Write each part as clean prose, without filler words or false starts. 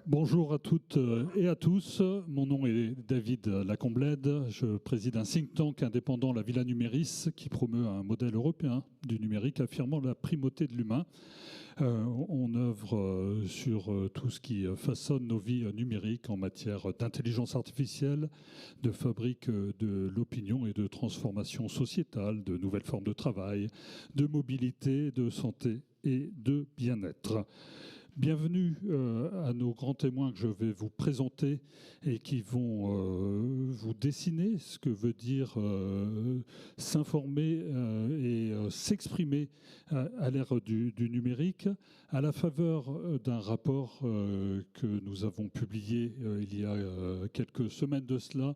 Bonjour à toutes et à tous. Mon nom est David Lacomblède. Je préside un think tank indépendant, la Villa Numéris, qui promeut un modèle européen du numérique affirmant la primauté de l'humain. On œuvre sur tout ce qui façonne nos vies numériques en matière d'intelligence artificielle, de fabrique de l'opinion et de transformation sociétale, de nouvelles formes de travail, de mobilité, de santé et de bien-être. Bienvenue à nos grands témoins que je vais vous présenter et qui vont vous dessiner ce que veut dire s'informer et s'exprimer à l'ère du numérique, à la faveur d'un rapport que nous avons publié il y a quelques semaines de cela,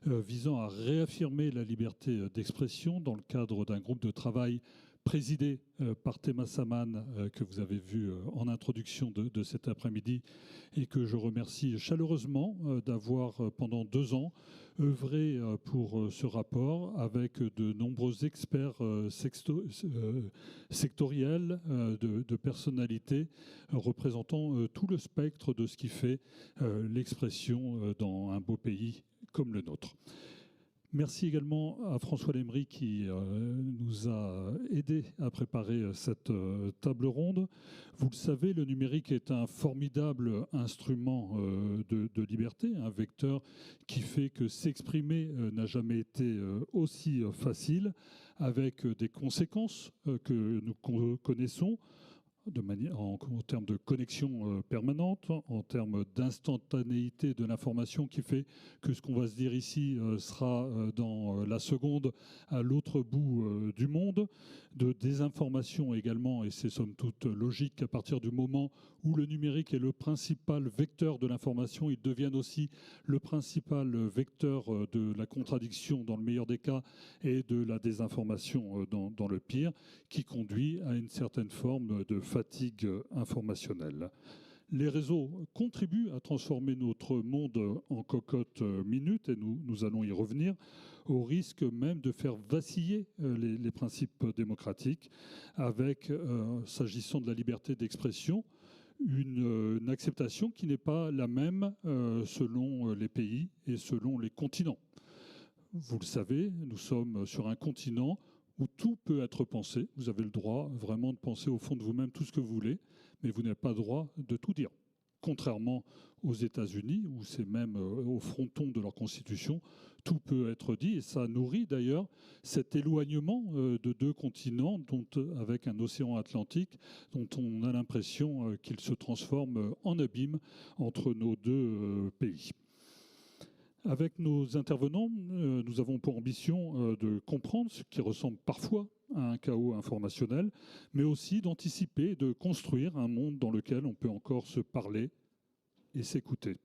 visant à réaffirmer la liberté d'expression dans le cadre d'un groupe de travail présidé par Tema Saman, que vous avez vu en introduction de cet après-midi, et que je remercie chaleureusement d'avoir, pendant 2 ans, œuvré pour ce rapport avec de nombreux experts sectoriels, de personnalités représentant tout le spectre de ce qui fait l'expression dans un beau pays comme le nôtre. Merci également à François Lemery qui nous a aidés à préparer cette table ronde. Vous le savez, le numérique est un formidable instrument de liberté, un vecteur qui fait que s'exprimer n'a jamais été aussi facile, avec des conséquences que nous connaissons, en termes de connexion permanente, en termes d'instantanéité de l'information qui fait que ce qu'on va se dire ici sera dans la seconde à l'autre bout du monde, de désinformation également, et c'est somme toute logique. À partir du moment où le numérique est le principal vecteur de l'information, il devient aussi le principal vecteur de la contradiction dans le meilleur des cas et de la désinformation dans le pire, qui conduit à une certaine forme de fatigue informationnelle. Les réseaux contribuent à transformer notre monde en cocotte minute, et nous allons y revenir, au risque même de faire vaciller les principes démocratiques, avec, s'agissant de la liberté d'expression, une acceptation qui n'est pas la même selon les pays et selon les continents. Vous le savez, nous sommes sur un continent où tout peut être pensé. Vous avez le droit vraiment de penser au fond de vous-même tout ce que vous voulez, mais vous n'avez pas le droit de tout dire. Contrairement aux États-Unis, où c'est même au fronton de leur constitution, tout peut être dit, et ça nourrit d'ailleurs cet éloignement de 2 continents, avec un océan Atlantique, dont on a l'impression qu'il se transforme en abîme entre nos 2 pays. Avec nos intervenants, nous avons pour ambition de comprendre ce qui ressemble parfois à un chaos informationnel, mais aussi d'anticiper, de construire un monde dans lequel on peut encore se parler et s'écouter.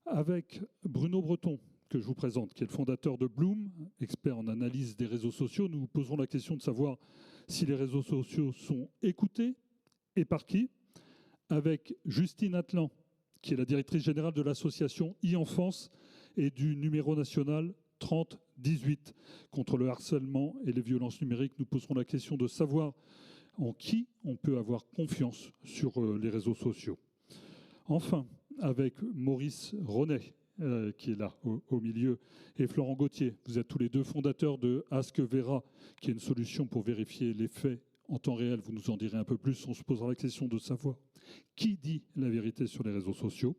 Avec Bruno Breton, que je vous présente, qui est le fondateur de Bloom, expert en analyse des réseaux sociaux, nous poserons la question de savoir si les réseaux sociaux sont écoutés et par qui. Avec Justine Atlan, qui est la directrice générale de l'association e-Enfance et du numéro national 3018 contre le harcèlement et les violences numériques. Nous poserons la question de savoir en qui on peut avoir confiance sur les réseaux sociaux. Enfin, avec Maurice Ronet, qui est là au milieu, et Florent Gauthier, vous êtes tous les 2 fondateurs de Ask Vera, qui est une solution pour vérifier les faits en temps réel. Vous nous en direz un peu plus. On se posera la question de savoir qui dit la vérité sur les réseaux sociaux.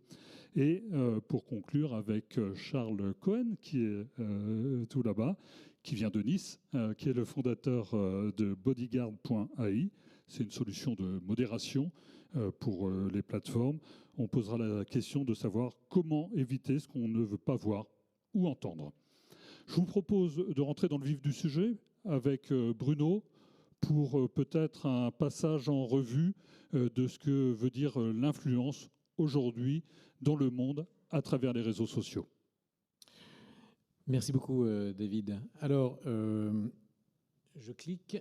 Et pour conclure, avec Charles Cohen, qui est tout là-bas, qui vient de Nice, qui est le fondateur de bodyguard.ai. C'est une solution de modération pour les plateformes. On posera la question de savoir comment éviter ce qu'on ne veut pas voir ou entendre. Je vous propose de rentrer dans le vif du sujet avec Bruno, pour peut-être un passage en revue de ce que veut dire l'influence aujourd'hui dans le monde à travers les réseaux sociaux. Merci beaucoup, David. Alors, je clique.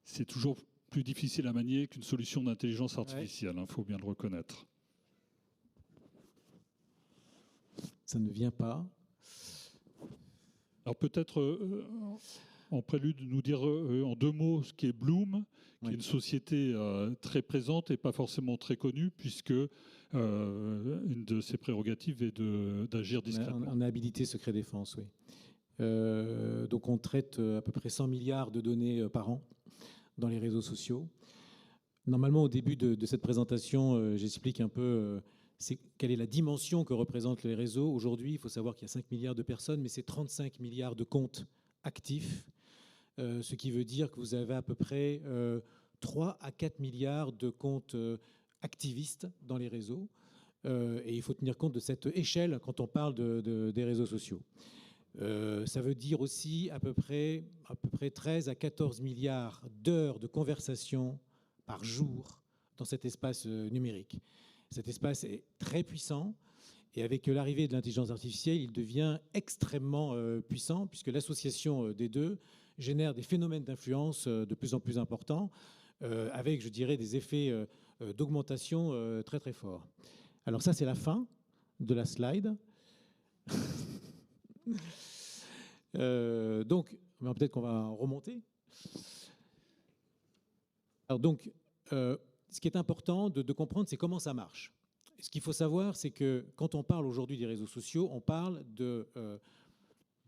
C'est toujours plus difficile à manier qu'une solution d'intelligence artificielle, il faut bien le reconnaître. Ça ne vient pas. Alors peut-être en prélude nous dire en 2 mots ce qu'est Bloom, qui est une société très présente et pas forcément très connue, puisque une de ses prérogatives est d'agir discrètement. On a habilité secret défense, oui. Donc on traite à peu près 100 milliards de données par an dans les réseaux sociaux. Normalement, au début de cette présentation, j'explique un peu quelle est la dimension que représentent les réseaux. Aujourd'hui, il faut savoir qu'il y a 5 milliards de personnes, mais c'est 35 milliards de comptes actifs, ce qui veut dire que vous avez à peu près 3 à 4 milliards de comptes activistes dans les réseaux. Et il faut tenir compte de cette échelle quand on parle des réseaux sociaux. Ça veut dire aussi à peu près 13 à 14 milliards d'heures de conversation par jour dans cet espace numérique. Cet espace est très puissant et avec l'arrivée de l'intelligence artificielle, il devient extrêmement puissant puisque l'association des deux génère des phénomènes d'influence de plus en plus importants avec, je dirais, des effets d'augmentation très très forts. Alors ça, c'est la fin de la slide. Donc, peut-être qu'on va remonter. Alors donc, ce qui est important de comprendre, c'est comment ça marche. Ce qu'il faut savoir, c'est que quand on parle aujourd'hui des réseaux sociaux, on parle d'un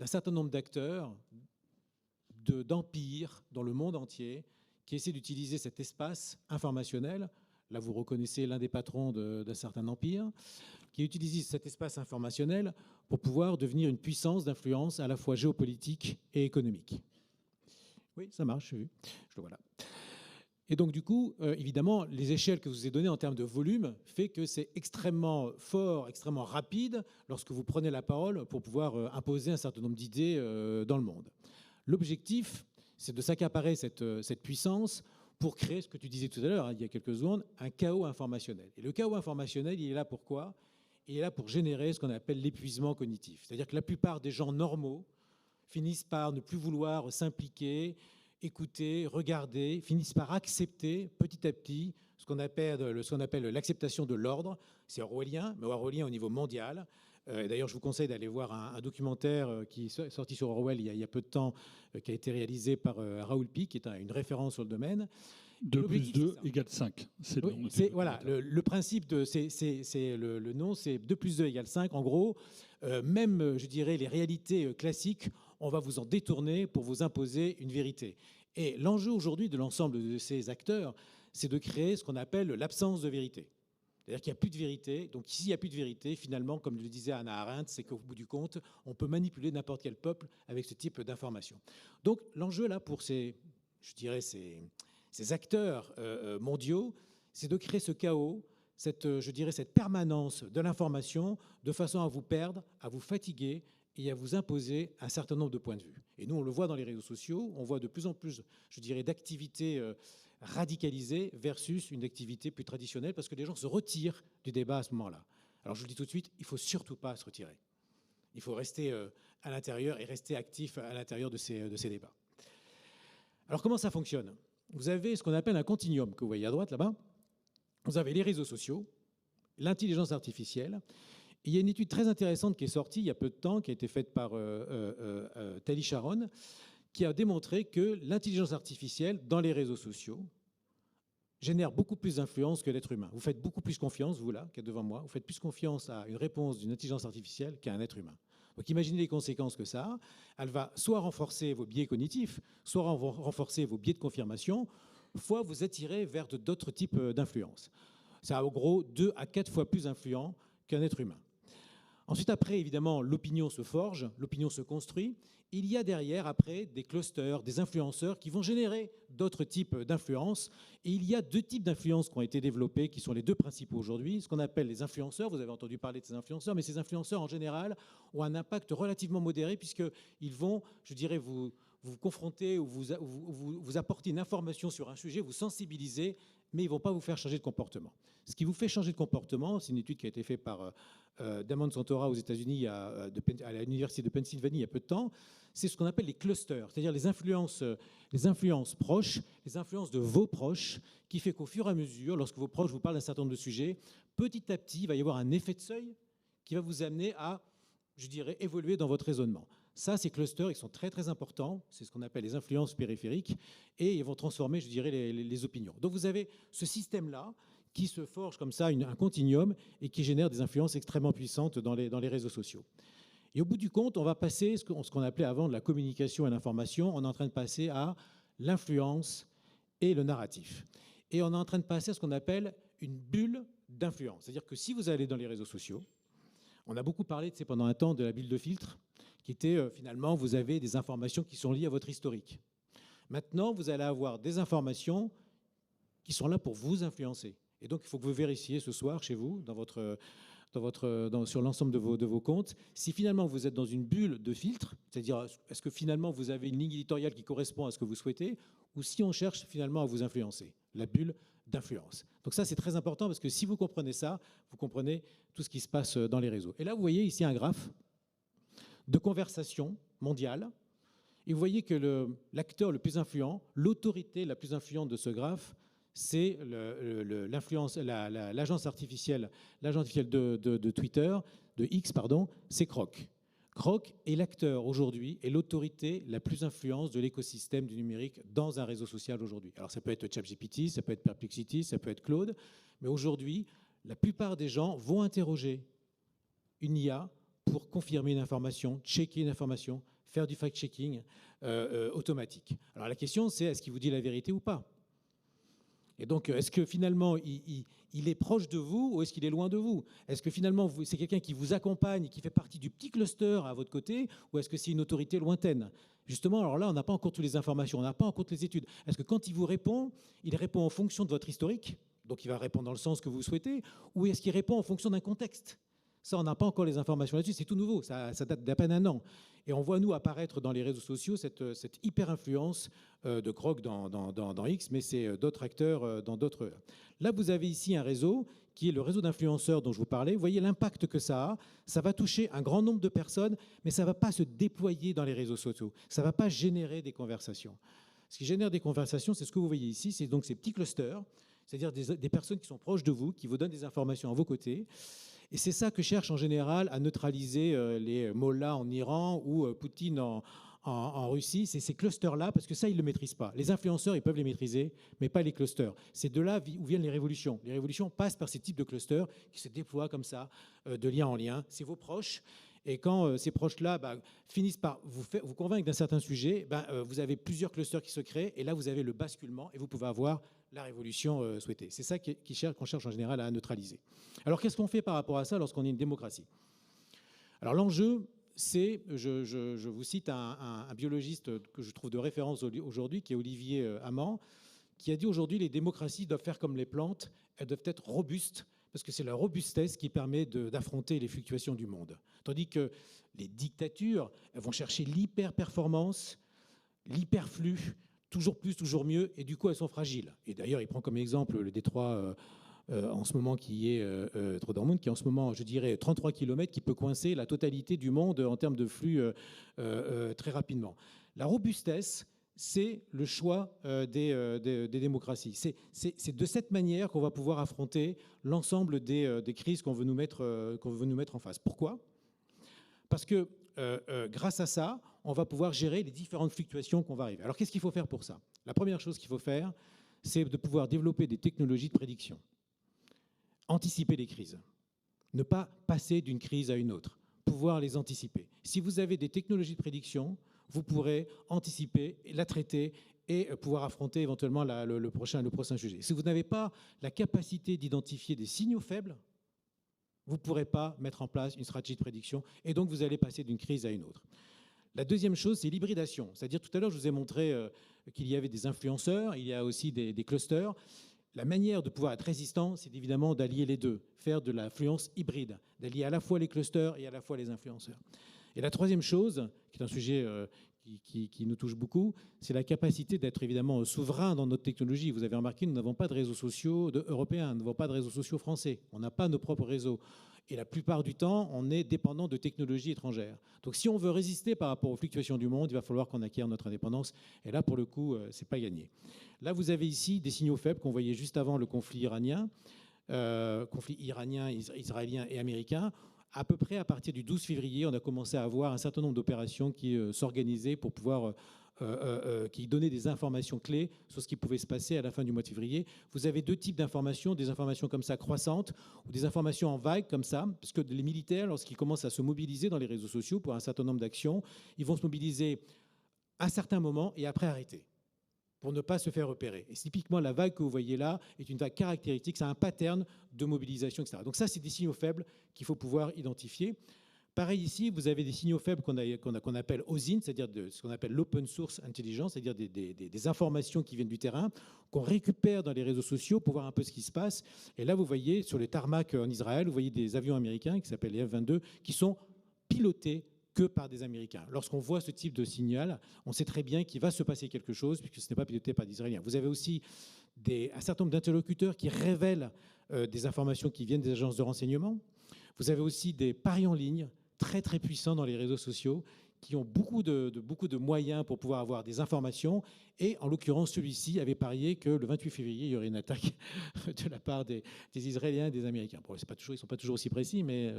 certain nombre d'acteurs, d'empires dans le monde entier qui essaient d'utiliser cet espace informationnel. Là, vous reconnaissez l'un des patrons d'un certain empire qui utilise cet espace informationnel pour pouvoir devenir une puissance d'influence à la fois géopolitique et économique. Oui, ça marche, j'ai vu. Je le vois là. Et donc, du coup, évidemment, les échelles que je vous ai données en termes de volume fait que c'est extrêmement fort, extrêmement rapide lorsque vous prenez la parole pour pouvoir imposer un certain nombre d'idées dans le monde. L'objectif, c'est de s'accaparer cette puissance pour créer, ce que tu disais tout à l'heure, il y a quelques secondes, un chaos informationnel. Et le chaos informationnel, il est là pour quoi ? Il est là pour générer ce qu'on appelle l'épuisement cognitif. C'est-à-dire que la plupart des gens normaux finissent par ne plus vouloir s'impliquer, écouter, regarder, finissent par accepter petit à petit ce qu'on appelle l'acceptation de l'ordre. C'est orwellien, mais orwellien au niveau mondial. D'ailleurs, je vous conseille d'aller voir un documentaire qui est sorti sur Orwell il y a peu de temps, qui a été réalisé par Raoul Peck, qui est une référence sur le domaine. 2 plus 2 égale 5. C'est le nom. Voilà, le principe, le nom, c'est 2 plus 2 égale 5. En gros, même, je dirais, les réalités classiques, on va vous en détourner pour vous imposer une vérité. Et l'enjeu aujourd'hui de l'ensemble de ces acteurs, c'est de créer ce qu'on appelle l'absence de vérité. C'est-à-dire qu'il n'y a plus de vérité. Donc, s'il n'y a plus de vérité, finalement, comme le disait Hannah Arendt, c'est qu'au bout du compte, on peut manipuler n'importe quel peuple avec ce type d'informations. Donc, l'enjeu là pour ces acteurs mondiaux, c'est de créer ce chaos, cette permanence de l'information, de façon à vous perdre, à vous fatiguer et à vous imposer un certain nombre de points de vue. Et nous, on le voit dans les réseaux sociaux, on voit de plus en plus, je dirais, d'activités radicalisées versus une activité plus traditionnelle, parce que les gens se retirent du débat à ce moment-là. Alors, je vous le dis tout de suite, il ne faut surtout pas se retirer. Il faut rester à l'intérieur et rester actif à l'intérieur de ces débats. Alors, comment ça fonctionne ? Vous avez ce qu'on appelle un continuum, que vous voyez à droite, là-bas. Vous avez les réseaux sociaux, l'intelligence artificielle. Et il y a une étude très intéressante qui est sortie il y a peu de temps, qui a été faite par Tali Sharon, qui a démontré que l'intelligence artificielle dans les réseaux sociaux génère beaucoup plus d'influence que l'être humain. Vous faites beaucoup plus confiance, vous là, qui êtes devant moi, vous faites plus confiance à une réponse d'une intelligence artificielle qu'à un être humain. Donc imaginez les conséquences que ça a. Elle va soit renforcer vos biais cognitifs, soit renforcer vos biais de confirmation, soit vous attirer vers d'autres types d'influence. Ça a en gros 2 à 4 fois plus influent qu'un être humain. Ensuite, après, évidemment, l'opinion se forge, l'opinion se construit. Il y a derrière, après, des clusters, des influenceurs qui vont générer d'autres types d'influences. Et il y a 2 types d'influences qui ont été développés, qui sont les 2 principaux aujourd'hui. Ce qu'on appelle les influenceurs, vous avez entendu parler de ces influenceurs, mais ces influenceurs, en général, ont un impact relativement modéré, puisqu'ils vont, je dirais, vous confronter ou vous apporter une information sur un sujet, vous sensibiliser, mais ils ne vont pas vous faire changer de comportement. Ce qui vous fait changer de comportement, c'est une étude qui a été faite par Damon Santora aux États-Unis à l'Université de Pennsylvanie il y a peu de temps, c'est ce qu'on appelle les clusters, c'est-à-dire les influences proches, les influences de vos proches, qui fait qu'au fur et à mesure, lorsque vos proches vous parlent d'un certain nombre de sujets, petit à petit, il va y avoir un effet de seuil qui va vous amener à, je dirais, évoluer dans votre raisonnement. Ça, ces clusters, ils sont très très importants. C'est ce qu'on appelle les influences périphériques et ils vont transformer, je dirais, les opinions. Donc vous avez ce système-là qui se forge comme ça, un continuum et qui génère des influences extrêmement puissantes dans les réseaux sociaux. Et au bout du compte, on va passer ce qu'on appelait avant de la communication et l'information, on est en train de passer à l'influence et le narratif. Et on est en train de passer à ce qu'on appelle une bulle d'influence. C'est-à-dire que si vous allez dans les réseaux sociaux, on a beaucoup parlé pendant un temps de la bulle de filtre, qui était finalement, vous avez des informations qui sont liées à votre historique. Maintenant, vous allez avoir des informations qui sont là pour vous influencer. Et donc, il faut que vous vérifiez ce soir chez vous, sur l'ensemble de vos comptes, si finalement vous êtes dans une bulle de filtre, c'est-à-dire est-ce que finalement vous avez une ligne éditoriale qui correspond à ce que vous souhaitez, ou si on cherche finalement à vous influencer, la bulle d'influence. Donc ça, c'est très important parce que si vous comprenez ça, vous comprenez tout ce qui se passe dans les réseaux. Et là, vous voyez ici un graphe de conversation mondiale. Et vous voyez que l'acteur le plus influent, l'autorité la plus influente de ce graphe, c'est l'agence artificielle de Twitter, de X, pardon, c'est Grok. Grok est l'acteur aujourd'hui et l'autorité la plus influente de l'écosystème du numérique dans un réseau social aujourd'hui. Alors ça peut être ChatGPT, ça peut être Perplexity, ça peut être Claude, mais aujourd'hui, la plupart des gens vont interroger une IA pour confirmer une information, checker une information, faire du fact-checking automatique. Alors la question, c'est est-ce qu'il vous dit la vérité ou pas ? Et donc, est-ce que finalement, il est proche de vous ou est-ce qu'il est loin de vous? Est-ce que finalement, c'est quelqu'un qui vous accompagne, qui fait partie du petit cluster à votre côté, ou est-ce que c'est une autorité lointaine? Justement, alors là, on n'a pas encore toutes les informations, on n'a pas encore toutes les études. Est-ce que quand il vous répond, il répond en fonction de votre historique, donc il va répondre dans le sens que vous souhaitez, ou est-ce qu'il répond en fonction d'un contexte? Ça, on n'a pas encore les informations là-dessus, c'est tout nouveau, ça date d'à peine un an. Et on voit, nous, apparaître dans les réseaux sociaux cette hyper-influence de Grok dans X, mais c'est d'autres acteurs dans d'autres. Là, vous avez ici un réseau qui est le réseau d'influenceurs dont je vous parlais. Vous voyez l'impact que ça a. Ça va toucher un grand nombre de personnes, mais ça ne va pas se déployer dans les réseaux sociaux. Ça ne va pas générer des conversations. Ce qui génère des conversations, c'est ce que vous voyez ici, c'est donc ces petits clusters, c'est-à-dire des personnes qui sont proches de vous, qui vous donnent des informations à vos côtés. Et c'est ça que cherche en général à neutraliser les mollahs en Iran ou Poutine en Russie. C'est ces clusters-là, parce que ça, ils ne le maîtrisent pas. Les influenceurs, ils peuvent les maîtriser, mais pas les clusters. C'est de là où viennent les révolutions. Les révolutions passent par ces types de clusters qui se déploient comme ça, de lien en lien. C'est vos proches. Et quand ces proches-là finissent par vous convaincre d'un certain sujet, vous avez plusieurs clusters qui se créent, et là, vous avez le basculement, et vous pouvez avoir la révolution souhaitée. C'est ça qu'on cherche en général à neutraliser. Alors, qu'est-ce qu'on fait par rapport à ça lorsqu'on est une démocratie? Alors, l'enjeu, c'est, je vous cite un biologiste que je trouve de référence aujourd'hui, qui est Olivier Amand, qui a dit aujourd'hui les démocraties doivent faire comme les plantes, elles doivent être robustes, parce que c'est la robustesse qui permet d'affronter les fluctuations du monde. Tandis que les dictatures, elles vont chercher l'hyper-performance, l'hyperflux, toujours plus, toujours mieux, et du coup, elles sont fragiles. Et d'ailleurs, il prend comme exemple le détroit en ce moment qui est Dortmund, qui est en ce moment, je dirais, 33 km, qui peut coincer la totalité du monde en termes de flux très rapidement. La robustesse, c'est le choix des démocraties. C'est de cette manière qu'on va pouvoir affronter l'ensemble des crises qu'on veut nous mettre en face. Pourquoi? Parce que grâce à ça, on va pouvoir gérer les différentes fluctuations qu'on va arriver. Alors, qu'est-ce qu'il faut faire pour ça? La première chose qu'il faut faire, c'est de pouvoir développer des technologies de prédiction, anticiper les crises, ne pas passer d'une crise à une autre, pouvoir les anticiper. Si vous avez des technologies de prédiction, vous pourrez anticiper, la traiter et pouvoir affronter éventuellement le prochain sujet. Si vous n'avez pas la capacité d'identifier des signaux faibles, vous ne pourrez pas mettre en place une stratégie de prédiction et donc vous allez passer d'une crise à une autre. La deuxième chose, c'est l'hybridation. C'est-à-dire, tout à l'heure, je vous ai montré qu'il y avait des influenceurs, il y a aussi des clusters. La manière de pouvoir être résistant, c'est évidemment d'allier les deux, faire de l'influence hybride, d'allier à la fois les clusters et à la fois les influenceurs. Et la troisième chose, qui est un sujet qui nous touche beaucoup, c'est la capacité d'être évidemment souverain dans notre technologie. Vous avez remarqué, nous n'avons pas de réseaux sociaux européens, nous n'avons pas de réseaux sociaux français, on n'a pas nos propres réseaux. Et la plupart du temps, on est dépendant de technologies étrangères. Donc si on veut résister par rapport aux fluctuations du monde, il va falloir qu'on acquiert notre indépendance. Et là, pour le coup, c'est pas gagné. Là, vous avez ici des signaux faibles qu'on voyait juste avant le conflit iranien, israélien et américain. À peu près à partir du 12 février, on a commencé à avoir un certain nombre d'opérations qui s'organisaient pour pouvoir qui donnaient des informations clés sur ce qui pouvait se passer à la fin du mois de février. Vous avez deux types d'informations, des informations comme ça croissantes ou des informations en vague comme ça, parce que les militaires, lorsqu'ils commencent à se mobiliser dans les réseaux sociaux pour un certain nombre d'actions, ils vont se mobiliser à un certain moment et après arrêter, pour ne pas se faire repérer. Et typiquement, la vague que vous voyez là est une vague caractéristique, c'est un pattern de mobilisation, etc. Donc ça, c'est des signaux faibles qu'il faut pouvoir identifier. Pareil ici, vous avez des signaux faibles qu'on appelle OSINT, c'est-à-dire ce qu'on appelle l'open source intelligence, c'est-à-dire des informations qui viennent du terrain, qu'on récupère dans les réseaux sociaux pour voir un peu ce qui se passe. Et là, vous voyez, sur les tarmacs en Israël, vous voyez des avions américains qui s'appellent les F-22, qui sont pilotés que par des Américains. Lorsqu'on voit ce type de signal, on sait très bien qu'il va se passer quelque chose, puisque ce n'est pas piloté par des Israéliens. Vous avez aussi un certain nombre d'interlocuteurs qui révèlent des informations qui viennent des agences de renseignement. Vous avez aussi des paris en ligne très très puissants dans les réseaux sociaux qui ont beaucoup de moyens pour pouvoir avoir des informations. Et en l'occurrence, celui-ci avait parié que le 28 février, il y aurait une attaque de la part des Israéliens et des Américains. Bon, ils ne sont pas toujours aussi précis, mais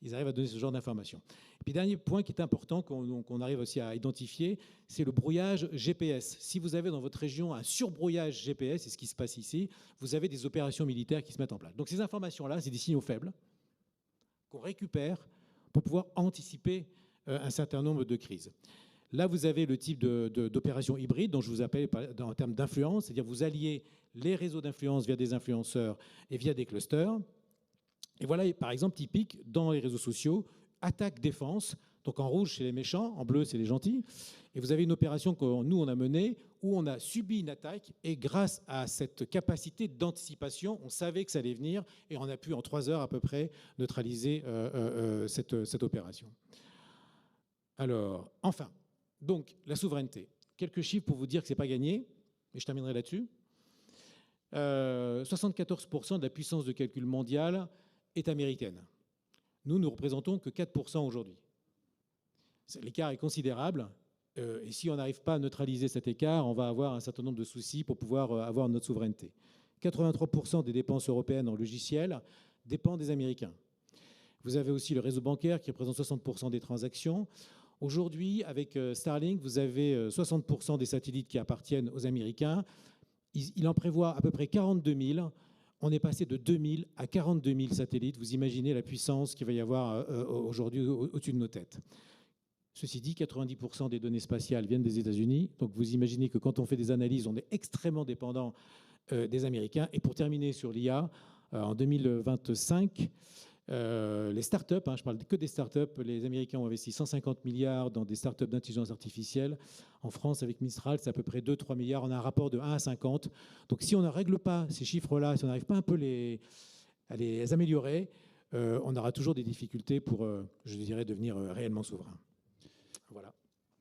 ils arrivent à donner ce genre d'informations. Et puis, dernier point qui est important, qu'on arrive aussi à identifier, c'est le brouillage GPS. Si vous avez dans votre région un surbrouillage GPS, c'est ce qui se passe ici, vous avez des opérations militaires qui se mettent en place. Donc ces informations-là, c'est des signaux faibles qu'on récupère pour pouvoir anticiper un certain nombre de crises. Là, vous avez le type d'opération hybride dont je vous appelle en termes d'influence, c'est-à-dire vous alliez les réseaux d'influence via des influenceurs et via des clusters. Et voilà, par exemple, typique dans les réseaux sociaux, attaque-défense. Donc en rouge, c'est les méchants, en bleu, c'est les gentils. Et vous avez une opération que nous, on a menée où on a subi une attaque et grâce à cette capacité d'anticipation, on savait que ça allait venir et on a pu en 3 heures à peu près neutraliser cette opération. Alors, enfin, donc la souveraineté. Quelques chiffres pour vous dire que ce n'est pas gagné, et je terminerai là-dessus. 74% de la puissance de calcul mondiale est américaine. Nous ne représentons que 4% aujourd'hui. L'écart est considérable. Et si on n'arrive pas à neutraliser cet écart, on va avoir un certain nombre de soucis pour pouvoir avoir notre souveraineté. 83% des dépenses européennes en logiciel dépendent des Américains. Vous avez aussi le réseau bancaire qui représente 60% des transactions. Aujourd'hui, avec Starlink, vous avez 60% des satellites qui appartiennent aux Américains. Il en prévoit à peu près 42 000. On est passé de 2 000 à 42 000 satellites. Vous imaginez la puissance qu'il va y avoir aujourd'hui au-dessus de nos têtes. Ceci dit, 90% des données spatiales viennent des États-Unis. Donc vous imaginez que quand on fait des analyses, on est extrêmement dépendant des Américains. Et pour terminer sur l'IA, en 2025, les startups, je parle que des startups, les Américains ont investi 150 milliards dans des startups d'intelligence artificielle. En France, avec Mistral, c'est à peu près 2-3 milliards. On a un rapport de 1 à 50. Donc si on ne règle pas ces chiffres-là, si on n'arrive pas un peu à les améliorer, on aura toujours des difficultés pour, je dirais, devenir réellement souverain. Voilà.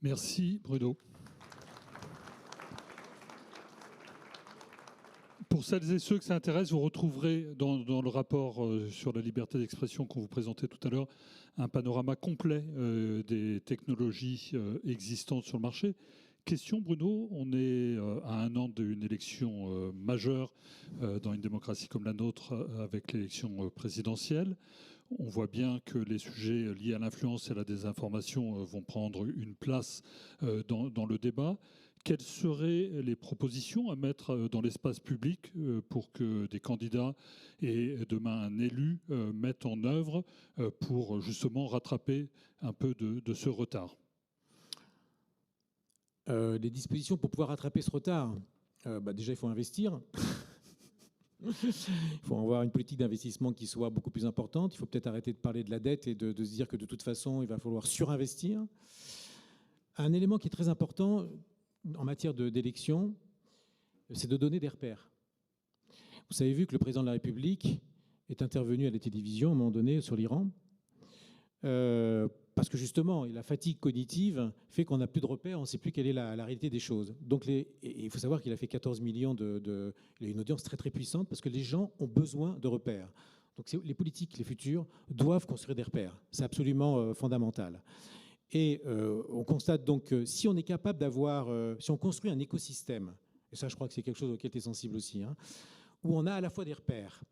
Merci Bruno. Pour celles et ceux que ça intéresse, vous retrouverez dans le rapport sur la liberté d'expression qu'on vous présentait tout à l'heure un panorama complet des technologies existantes sur le marché. Question Bruno, on est à 1 an d'une élection majeure dans une démocratie comme la nôtre avec l'élection présidentielle. On voit bien que les sujets liés à l'influence et à la désinformation vont prendre une place dans le débat. Quelles seraient les propositions à mettre dans l'espace public pour que des candidats et demain un élu mettent en œuvre pour justement rattraper un peu de ce retard? Les dispositions pour pouvoir rattraper ce retard, déjà il faut investir. Il faut avoir une politique d'investissement qui soit beaucoup plus importante. Il faut peut-être arrêter de parler de la dette et de se dire que de toute façon, il va falloir surinvestir. Un élément qui est très important en matière d'élection, c'est de donner des repères. Vous avez vu que le président de la République est intervenu à la télévision à un moment donné sur l'Iran, parce que justement, la fatigue cognitive fait qu'on n'a plus de repères, on ne sait plus quelle est la réalité des choses. Donc il faut savoir qu'il a fait 14 millions il a une audience très très puissante parce que les gens ont besoin de repères. Donc les politiques, les futurs, doivent construire des repères. C'est absolument fondamental. Et on constate donc que si on est capable d'avoir, si on construit un écosystème, et ça je crois que c'est quelque chose auquel tu es sensible aussi, où on a à la fois des repères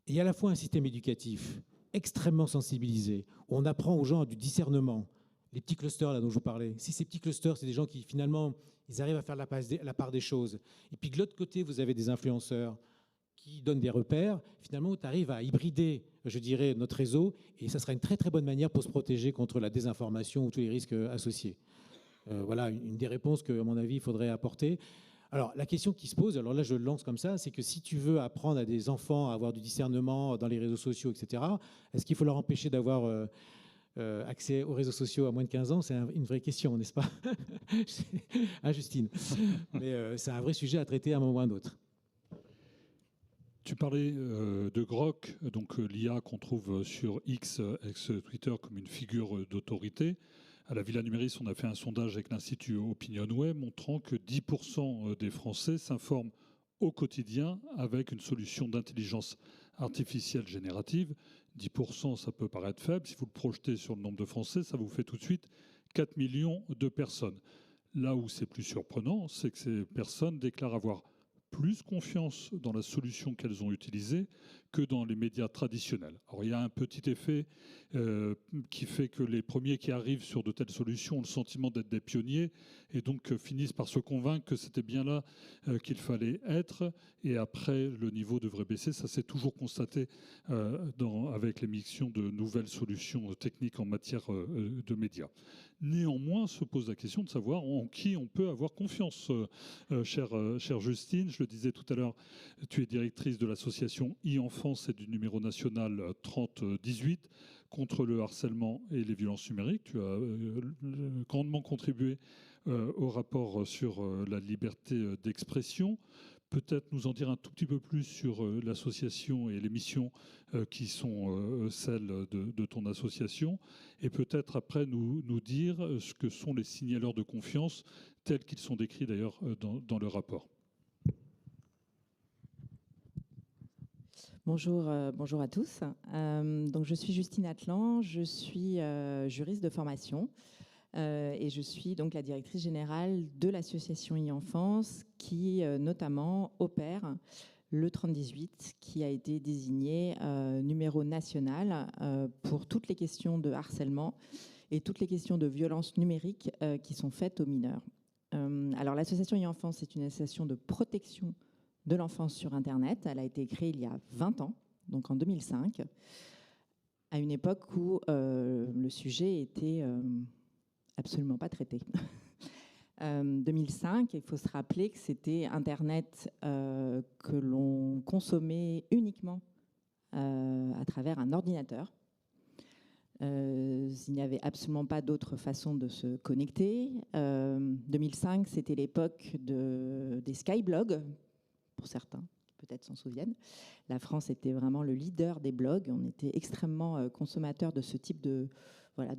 et à la fois un système éducatif extrêmement sensibilisés, où on apprend aux gens du discernement, les petits clusters là dont je vous parlais, si ces petits clusters, c'est des gens qui finalement, ils arrivent à faire la part des choses, et puis de l'autre côté, vous avez des influenceurs qui donnent des repères, finalement, tu arrives à hybrider, je dirais, notre réseau, et ça sera une très très bonne manière pour se protéger contre la désinformation ou tous les risques associés. Voilà une des réponses que, à mon avis, il faudrait apporter. Alors, la question qui se pose, alors là, je le lance comme ça, c'est que si tu veux apprendre à des enfants à avoir du discernement dans les réseaux sociaux, etc., est-ce qu'il faut leur empêcher d'avoir accès aux réseaux sociaux à moins de 15 ans? C'est une vraie question, n'est-ce pas? Hein, Justine? Mais c'est un vrai sujet à traiter à un moment ou à un autre. Tu parlais de Grok, donc l'IA qu'on trouve sur X, ex-Twitter, comme une figure d'autorité. À la Villa Numéris, on a fait un sondage avec l'Institut OpinionWay montrant que 10% des Français s'informent au quotidien avec une solution d'intelligence artificielle générative. 10%, ça peut paraître faible. Si vous le projetez sur le nombre de Français, ça vous fait tout de suite 4 millions de personnes. Là où c'est plus surprenant, c'est que ces personnes déclarent avoir plus confiance dans la solution qu'elles ont utilisée que dans les médias traditionnels. Alors il y a un petit effet qui fait que les premiers qui arrivent sur de telles solutions ont le sentiment d'être des pionniers et donc finissent par se convaincre que c'était bien là qu'il fallait être, et après le niveau devrait baisser. Ça s'est toujours constaté avec l'émission de nouvelles solutions techniques en matière de médias. Néanmoins, se pose la question de savoir en qui on peut avoir confiance. Chère Justine, je le disais tout à l'heure, tu es directrice de l'association e-Enfance et du numéro national 3018 contre le harcèlement et les violences numériques. Tu as grandement contribué au rapport sur la liberté d'expression. Peut-être nous en dire un tout petit peu plus sur l'association et les missions qui sont celles de ton association, et peut-être après nous dire ce que sont les signaleurs de confiance tels qu'ils sont décrits d'ailleurs dans le rapport. Bonjour, bonjour à tous. Donc je suis Justine Atlan, je suis juriste de formation. Et je suis donc la directrice générale de l'association e-Enfance qui notamment opère le 3018 qui a été désigné numéro national pour toutes les questions de harcèlement et toutes les questions de violence numérique qui sont faites aux mineurs. Alors l'association e-Enfance est une association de protection de l'enfance sur Internet. Elle a été créée il y a 20 ans, donc en 2005, à une époque où le sujet était absolument pas traité. 2005, il faut se rappeler que c'était Internet que l'on consommait uniquement à travers un ordinateur. Il n'y avait absolument pas d'autre façon de se connecter. 2005, c'était l'époque des skyblogs, pour certains qui peut-être s'en souviennent. La France était vraiment le leader des blogs. On était extrêmement consommateurs de ce type de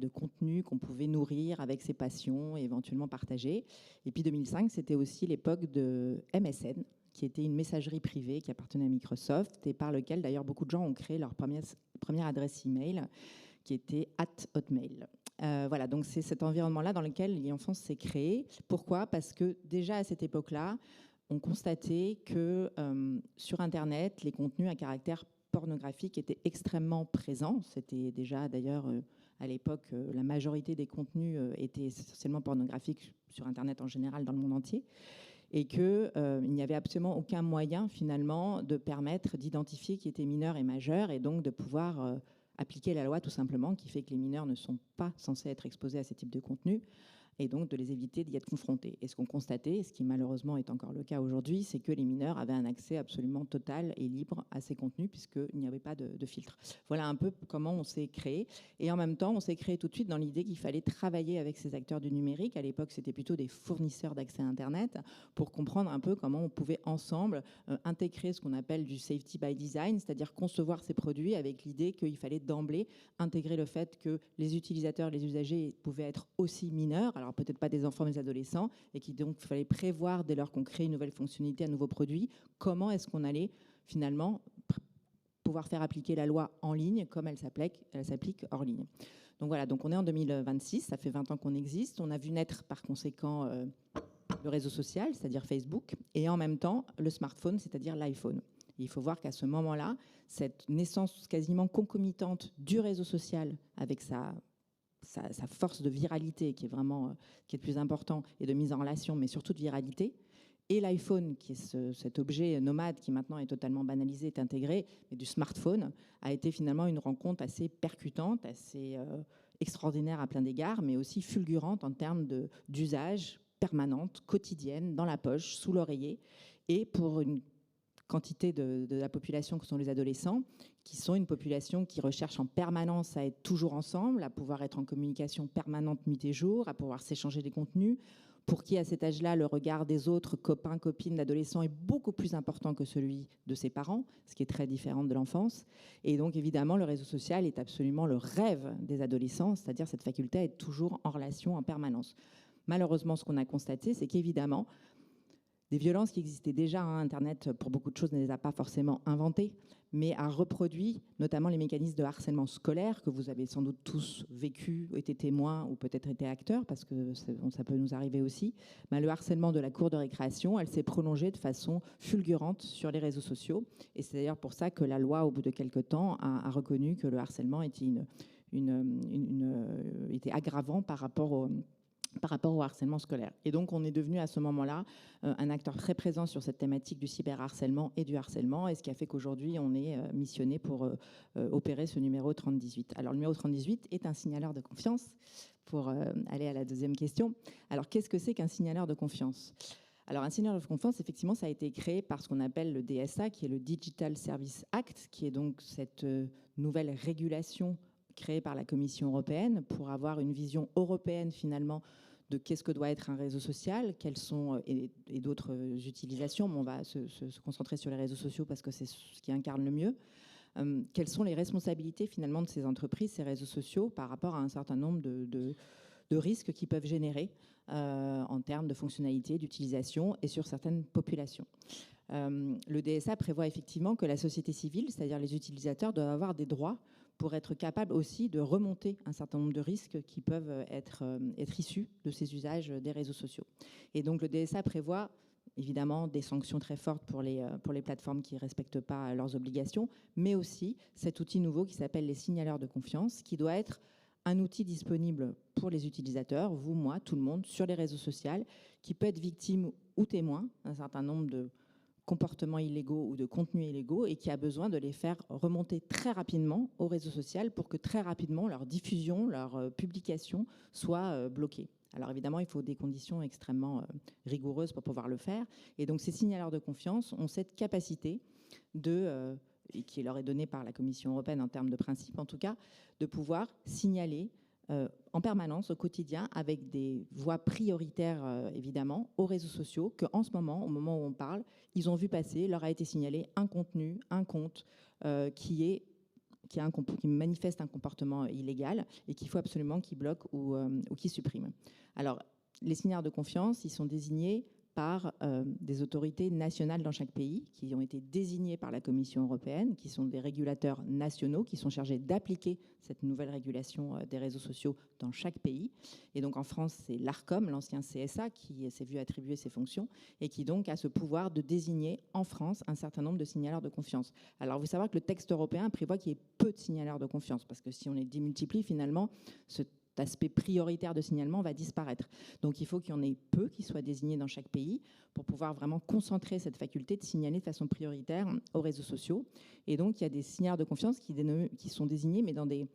contenu qu'on pouvait nourrir avec ses passions et éventuellement partager. Et puis 2005, c'était aussi l'époque de MSN, qui était une messagerie privée qui appartenait à Microsoft et par lequel d'ailleurs beaucoup de gens ont créé leur première adresse email, qui était @hotmail. Voilà, donc c'est cet environnement-là dans lequel e-Enfance s'est créé. Pourquoi ? Parce que déjà à cette époque-là, on constatait que sur Internet, les contenus à caractère pornographique étaient extrêmement présents. C'était déjà d'ailleurs à l'époque, la majorité des contenus étaient essentiellement pornographiques sur Internet en général dans le monde entier, et qu'il n'y avait absolument aucun moyen finalement de permettre d'identifier qui était mineur et majeur, et donc de pouvoir appliquer la loi tout simplement, qui fait que les mineurs ne sont pas censés être exposés à ce type de contenu, et donc de les éviter d'y être confrontés. Et ce qu'on constatait, ce qui malheureusement est encore le cas aujourd'hui, c'est que les mineurs avaient un accès absolument total et libre à ces contenus, puisqu'il n'y avait pas de filtre. Voilà un peu comment on s'est créé. Et en même temps, on s'est créé tout de suite dans l'idée qu'il fallait travailler avec ces acteurs du numérique. À l'époque, c'était plutôt des fournisseurs d'accès à Internet, pour comprendre un peu comment on pouvait ensemble intégrer ce qu'on appelle du safety by design, c'est-à-dire concevoir ces produits avec l'idée qu'il fallait d'emblée intégrer le fait que les utilisateurs, les usagers pouvaient être aussi mineurs, alors peut-être pas des enfants mais des adolescents, et qu'il donc fallait prévoir dès lors qu'on crée une nouvelle fonctionnalité, un nouveau produit, comment est-ce qu'on allait finalement pouvoir faire appliquer la loi en ligne comme elle s'applique hors ligne. Donc voilà, donc on est en 2026, ça fait 20 ans qu'on existe, on a vu naître par conséquent le réseau social, c'est-à-dire Facebook, et en même temps le smartphone, c'est-à-dire l'iPhone. Et il faut voir qu'à ce moment-là, cette naissance quasiment concomitante du réseau social avec sa force de viralité qui est vraiment qui est le plus important, et de mise en relation, mais surtout de viralité, et l'iPhone, qui est cet objet nomade qui maintenant est totalement banalisé, est intégré, mais du smartphone, a été finalement une rencontre assez percutante, assez extraordinaire à plein d'égards, mais aussi fulgurante en termes d'usage permanente, quotidienne, dans la poche, sous l'oreiller, et pour une quantité de la population que sont les adolescents, qui sont une population qui recherche en permanence à être toujours ensemble, à pouvoir être en communication permanente nuit et jour, à pouvoir s'échanger des contenus, pour qui à cet âge-là, le regard des autres copains, copines, d'adolescents est beaucoup plus important que celui de ses parents, ce qui est très différent de l'enfance. Et donc évidemment, le réseau social est absolument le rêve des adolescents, c'est-à-dire cette faculté à être toujours en relation en permanence. Malheureusement, ce qu'on a constaté, c'est qu'évidemment, des violences qui existaient déjà, Internet, pour beaucoup de choses, ne les a pas forcément inventées, mais a reproduit notamment les mécanismes de harcèlement scolaire que vous avez sans doute tous vécu, été témoins ou peut-être été acteurs, parce que ça peut nous arriver aussi. Le harcèlement de la cour de récréation, elle s'est prolongée de façon fulgurante sur les réseaux sociaux. Et c'est d'ailleurs pour ça que la loi, au bout de quelques temps, a reconnu que le harcèlement était, était aggravant par rapport au harcèlement scolaire. Et donc, on est devenu à ce moment-là un acteur très présent sur cette thématique du cyberharcèlement et du harcèlement, et ce qui a fait qu'aujourd'hui, on est missionné pour opérer ce numéro 3018. Alors, le numéro 3018 est un signaleur de confiance, pour aller à la deuxième question. Alors, qu'est-ce que c'est qu'un signaleur de confiance ? Alors, un signaleur de confiance, effectivement, ça a été créé par ce qu'on appelle le DSA, qui est le Digital Service Act, qui est donc cette nouvelle régulation créée par la Commission européenne pour avoir une vision européenne, finalement, de qu'est-ce que doit être un réseau social, quelles sont, et d'autres utilisations, mais on va se concentrer sur les réseaux sociaux parce que c'est ce qui incarne le mieux. Quelles sont les responsabilités finalement de ces entreprises, ces réseaux sociaux, par rapport à un certain nombre de risques qu'ils peuvent générer en termes de fonctionnalités, d'utilisation et sur certaines populations. Le DSA prévoit effectivement que la société civile, c'est-à-dire les utilisateurs, doivent avoir des droits pour être capable aussi de remonter un certain nombre de risques qui peuvent être issus de ces usages des réseaux sociaux. Et donc le DSA prévoit évidemment des sanctions très fortes pour les plateformes qui ne respectent pas leurs obligations, mais aussi cet outil nouveau qui s'appelle les signaleurs de confiance, qui doit être un outil disponible pour les utilisateurs, vous, moi, tout le monde, sur les réseaux sociaux, qui peut être victime ou témoin d'un certain nombre de comportements illégaux ou de contenus illégaux, et qui a besoin de les faire remonter très rapidement au réseau social pour que très rapidement leur diffusion, leur publication soit bloquée. Alors évidemment, il faut des conditions extrêmement rigoureuses pour pouvoir le faire. Et donc ces signaleurs de confiance ont cette capacité qui leur est donnée par la Commission européenne en termes de principe en tout cas, de pouvoir signaler en permanence, au quotidien, avec des voix prioritaires, évidemment, aux réseaux sociaux, qu'en ce moment, au moment où on parle, ils ont vu passer, leur a été signalé un contenu, un compte qui manifeste un comportement illégal et qu'il faut absolument qu'ils bloquent ou qu'ils suppriment. Alors, les signaleurs de confiance, ils sont désignés par des autorités nationales dans chaque pays, qui ont été désignées par la Commission européenne, qui sont des régulateurs nationaux, qui sont chargés d'appliquer cette nouvelle régulation des réseaux sociaux dans chaque pays. Et donc en France, c'est l'ARCOM, l'ancien CSA, qui s'est vu attribuer ces fonctions, et qui donc a ce pouvoir de désigner en France un certain nombre de signaleurs de confiance. Alors vous savez que le texte européen prévoit qu'il y ait peu de signaleurs de confiance, parce que si on les démultiplie, finalement, cet aspect prioritaire de signalement va disparaître. Donc il faut qu'il y en ait peu qui soient désignés dans chaque pays pour pouvoir vraiment concentrer cette faculté de signaler de façon prioritaire aux réseaux sociaux. Et donc il y a des signaleurs de confiance qui sont désignés, mais dans des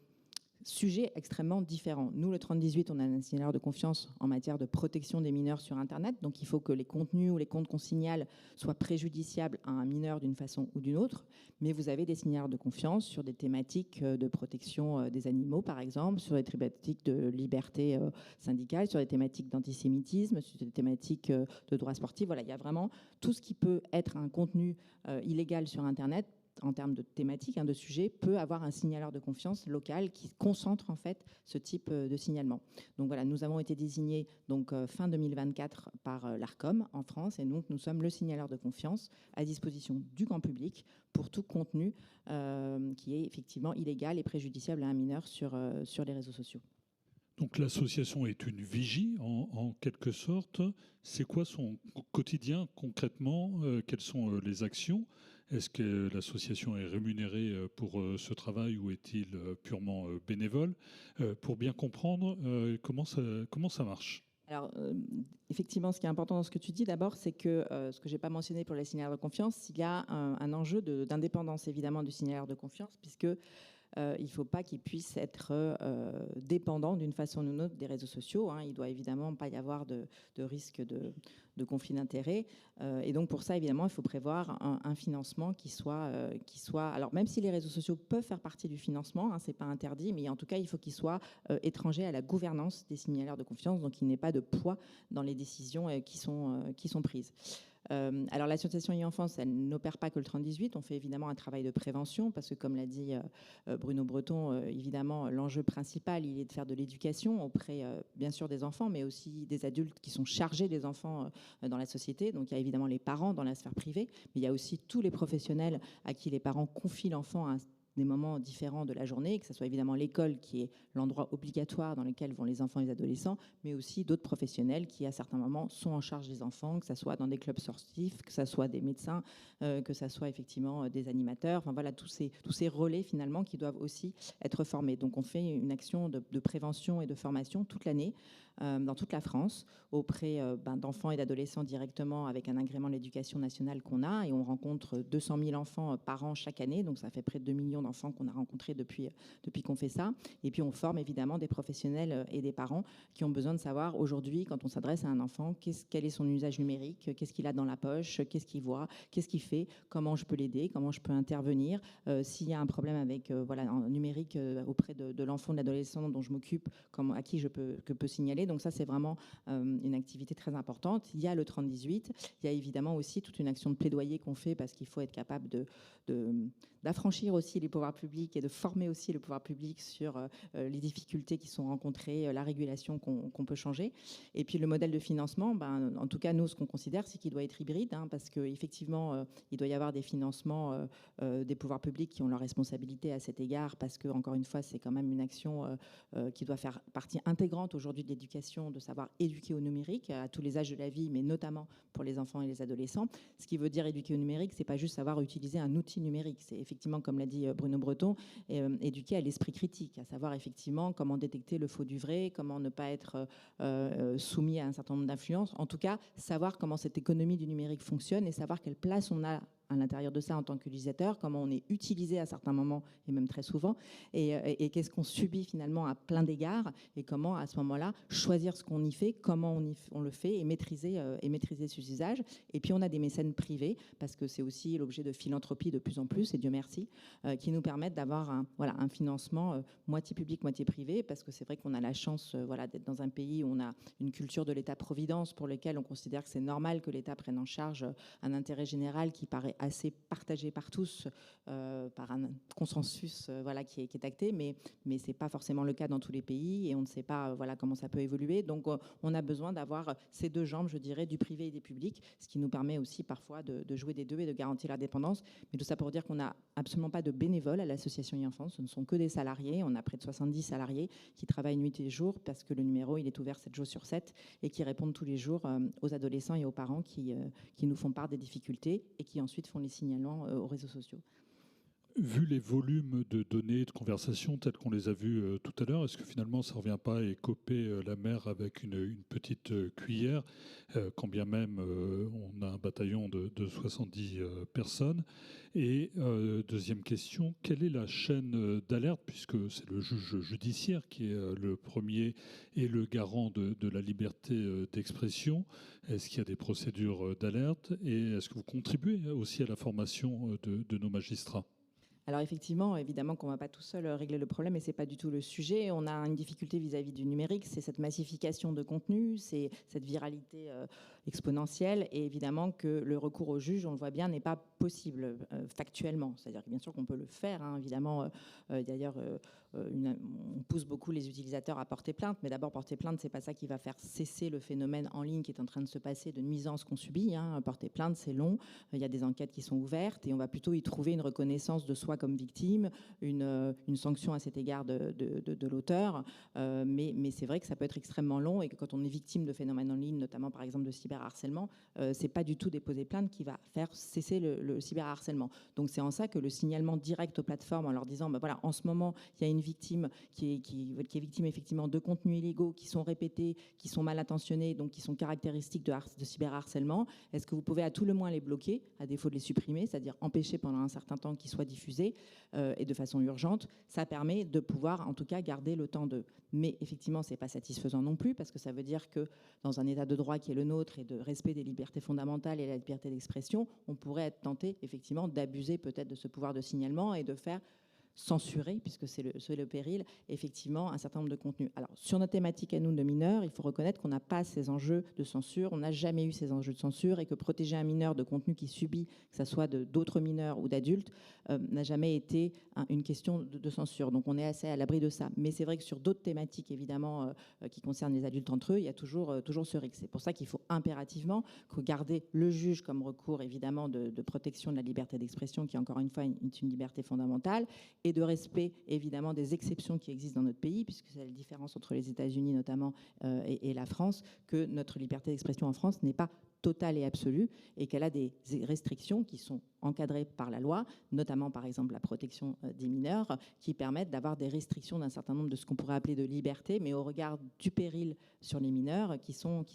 sujets extrêmement différents. Nous, le 3018, on a un signaleur de confiance en matière de protection des mineurs sur Internet. Donc, il faut que les contenus ou les comptes qu'on signale soient préjudiciables à un mineur d'une façon ou d'une autre. Mais vous avez des signaleurs de confiance sur des thématiques de protection des animaux, par exemple, sur des thématiques de liberté syndicale, sur des thématiques d'antisémitisme, sur des thématiques de droits sportifs. Voilà, il y a vraiment tout ce qui peut être un contenu illégal sur Internet en termes de thématiques, de sujets, peut avoir un signaleur de confiance local qui concentre en fait ce type de signalement. Donc voilà, nous avons été désignés donc, fin 2024 par l'ARCOM en France, et donc nous sommes le signaleur de confiance à disposition du grand public pour tout contenu qui est effectivement illégal et préjudiciable à un mineur sur les réseaux sociaux. Donc l'association est une vigie en quelque sorte. C'est quoi son quotidien concrètement? Quelles sont les actions? Est-ce que l'association est rémunérée pour ce travail ou est-il purement bénévole? Pour bien comprendre comment ça marche. Alors, effectivement, ce qui est important dans ce que tu dis d'abord, c'est que ce que je n'ai pas mentionné pour les signalaires de confiance, il y a un enjeu d'indépendance évidemment du signalaire de confiance, puisque il ne faut pas qu'il puisse être dépendant d'une façon ou d'une autre des réseaux sociaux. Il ne doit évidemment pas y avoir de risque de conflit d'intérêts. Et donc pour ça, évidemment, il faut prévoir un financement qui soit... Alors même si les réseaux sociaux peuvent faire partie du financement, ce n'est pas interdit, mais en tout cas, il faut qu'il soit étranger à la gouvernance des signalaires de confiance, donc il n'ait pas de poids dans les décisions qui sont prises. Alors l'association e-enfance, elle n'opère pas que le 30-18, on fait évidemment un travail de prévention parce que comme l'a dit Bruno Breton, évidemment l'enjeu principal il est de faire de l'éducation auprès bien sûr des enfants mais aussi des adultes qui sont chargés des enfants dans la société. Donc il y a évidemment les parents dans la sphère privée, mais il y a aussi tous les professionnels à qui les parents confient l'enfant à des moments différents de la journée, que ce soit évidemment l'école qui est l'endroit obligatoire dans lequel vont les enfants et les adolescents, mais aussi d'autres professionnels qui à certains moments sont en charge des enfants, que ce soit dans des clubs sportifs, que ce soit des médecins, que ce soit effectivement des animateurs, enfin voilà tous ces relais finalement qui doivent aussi être formés. Donc on fait une action de prévention et de formation toute l'année dans toute la France auprès d'enfants et d'adolescents directement avec un agrément de l'éducation nationale qu'on a et on rencontre 200 000 enfants par an chaque année, donc ça fait près de 2 millions d'enfants qu'on a rencontrés depuis qu'on fait ça. Et puis on forme évidemment des professionnels et des parents qui ont besoin de savoir aujourd'hui quand on s'adresse à un enfant quel est son usage numérique, qu'est-ce qu'il a dans la poche, qu'est-ce qu'il voit, qu'est-ce qu'il fait, comment je peux l'aider, comment je peux intervenir, s'il y a un problème avec en numérique auprès de l'enfant, de l'adolescent dont je m'occupe, à qui je peux signaler. Donc ça, c'est vraiment une activité très importante. Il y a le 30-18. Il y a évidemment aussi toute une action de plaidoyer qu'on fait parce qu'il faut être capable d'affranchir aussi les pouvoirs publics et de former aussi le pouvoir public sur les difficultés qui sont rencontrées, la régulation qu'on peut changer. Et puis le modèle de financement, en tout cas, nous, ce qu'on considère, c'est qu'il doit être hybride parce qu'effectivement, il doit y avoir des financements des pouvoirs publics qui ont leur responsabilité à cet égard parce que, encore une fois, c'est quand même une action qui doit faire partie intégrante aujourd'hui de l'éducation, de savoir éduquer au numérique à tous les âges de la vie, mais notamment pour les enfants et les adolescents. Ce qui veut dire éduquer au numérique, c'est pas juste savoir utiliser un outil numérique, c'est effectivement, comme l'a dit Bruno Breton, éduquer à l'esprit critique, à savoir effectivement comment détecter le faux du vrai, comment ne pas être soumis à un certain nombre d'influences, en tout cas savoir comment cette économie du numérique fonctionne et savoir quelle place on a à l'intérieur de ça en tant qu'utilisateur, comment on est utilisé à certains moments et même très souvent, et qu'est-ce qu'on subit finalement à plein d'égards, et comment à ce moment-là choisir ce qu'on y fait, comment on le fait, et maîtriser ses usages. Et puis on a des mécènes privés, parce que c'est aussi l'objet de philanthropie de plus en plus, et Dieu merci, qui nous permettent d'avoir un financement moitié public, moitié privé, parce que c'est vrai qu'on a la chance d'être dans un pays où on a une culture de l'État-providence pour lequel on considère que c'est normal que l'État prenne en charge un intérêt général qui paraît assez partagé par tous, par un consensus qui est acté, mais ce n'est pas forcément le cas dans tous les pays et on ne sait pas comment ça peut évoluer. Donc on a besoin d'avoir ces deux jambes, je dirais, du privé et du public, ce qui nous permet aussi parfois de jouer des deux et de garantir l'indépendance. Mais tout ça pour dire qu'on n'a absolument pas de bénévoles à l'association e-enfance, ce ne sont que des salariés. On a près de 70 salariés qui travaillent nuit et jour parce que le numéro il est ouvert 7 jours sur 7 et qui répondent tous les jours aux adolescents et aux parents qui nous font part des difficultés et qui ensuite font les signalements aux réseaux sociaux. Vu les volumes de données, de conversations tels qu'on les a vus tout à l'heure, est-ce que finalement ça ne revient pas à écoper la mer avec une petite cuillère, quand bien même on a un bataillon de 70 personnes? Et deuxième question, quelle est la chaîne d'alerte, puisque c'est le juge judiciaire qui est le premier et le garant de la liberté d'expression? Est-ce qu'il y a des procédures d'alerte et est-ce que vous contribuez aussi à la formation de nos magistrats? Alors effectivement, évidemment qu'on ne va pas tout seul régler le problème et ce n'est pas du tout le sujet. On a une difficulté vis-à-vis du numérique, c'est cette massification de contenu, c'est cette viralité exponentielle, et évidemment que le recours au juge, on le voit bien, n'est pas possible factuellement. C'est-à-dire que bien sûr qu'on peut le faire, hein, évidemment. D'ailleurs, on pousse beaucoup les utilisateurs à porter plainte, mais d'abord porter plainte, c'est pas ça qui va faire cesser le phénomène en ligne qui est en train de se passer de nuisance qu'on subit. Hein. Porter plainte, c'est long. Il y a des enquêtes qui sont ouvertes et on va plutôt y trouver une reconnaissance de soi comme victime, une sanction à cet égard de l'auteur. Mais c'est vrai que ça peut être extrêmement long et que quand on est victime de phénomènes en ligne, notamment par exemple de cyberharcèlement, c'est pas du tout déposer plainte qui va faire cesser le cyberharcèlement. Donc c'est en ça que le signalement direct aux plateformes en leur disant, ben voilà, en ce moment, il y a une victime qui est victime effectivement de contenus illégaux qui sont répétés, qui sont mal intentionnés, donc qui sont caractéristiques de cyberharcèlement. Est-ce que vous pouvez à tout le moins les bloquer, à défaut de les supprimer, c'est-à-dire empêcher pendant un certain temps qu'ils soient diffusés et de façon urgente? Ça permet de pouvoir en tout cas garder le temps de... Mais effectivement, ce n'est pas satisfaisant non plus, parce que ça veut dire que dans un état de droit qui est le nôtre et de respect des libertés fondamentales et la liberté d'expression, on pourrait être tenté effectivement d'abuser peut-être de ce pouvoir de signalement et de faire censurer, puisque c'est le péril, effectivement, un certain nombre de contenus. Alors, sur notre thématique à nous de mineurs, il faut reconnaître qu'on n'a pas ces enjeux de censure, on n'a jamais eu ces enjeux de censure, et que protéger un mineur de contenu qui subit, que ce soit d'autres mineurs ou d'adultes, n'a jamais été une question de censure. Donc, on est assez à l'abri de ça. Mais c'est vrai que sur d'autres thématiques, évidemment, qui concernent les adultes entre eux, il y a toujours ce risque. C'est pour ça qu'il faut impérativement garder le juge comme recours, évidemment, de protection de la liberté d'expression, qui, encore une fois, est une liberté fondamentale, et de respect, évidemment, des exceptions qui existent dans notre pays, puisque c'est la différence entre les États-Unis, notamment, et la France, que notre liberté d'expression en France n'est pas totale et absolue, et qu'elle a des restrictions qui sont encadrées par la loi, notamment par exemple la protection des mineurs, qui permettent d'avoir des restrictions d'un certain nombre de ce qu'on pourrait appeler de liberté, mais au regard du péril sur les mineurs qui sont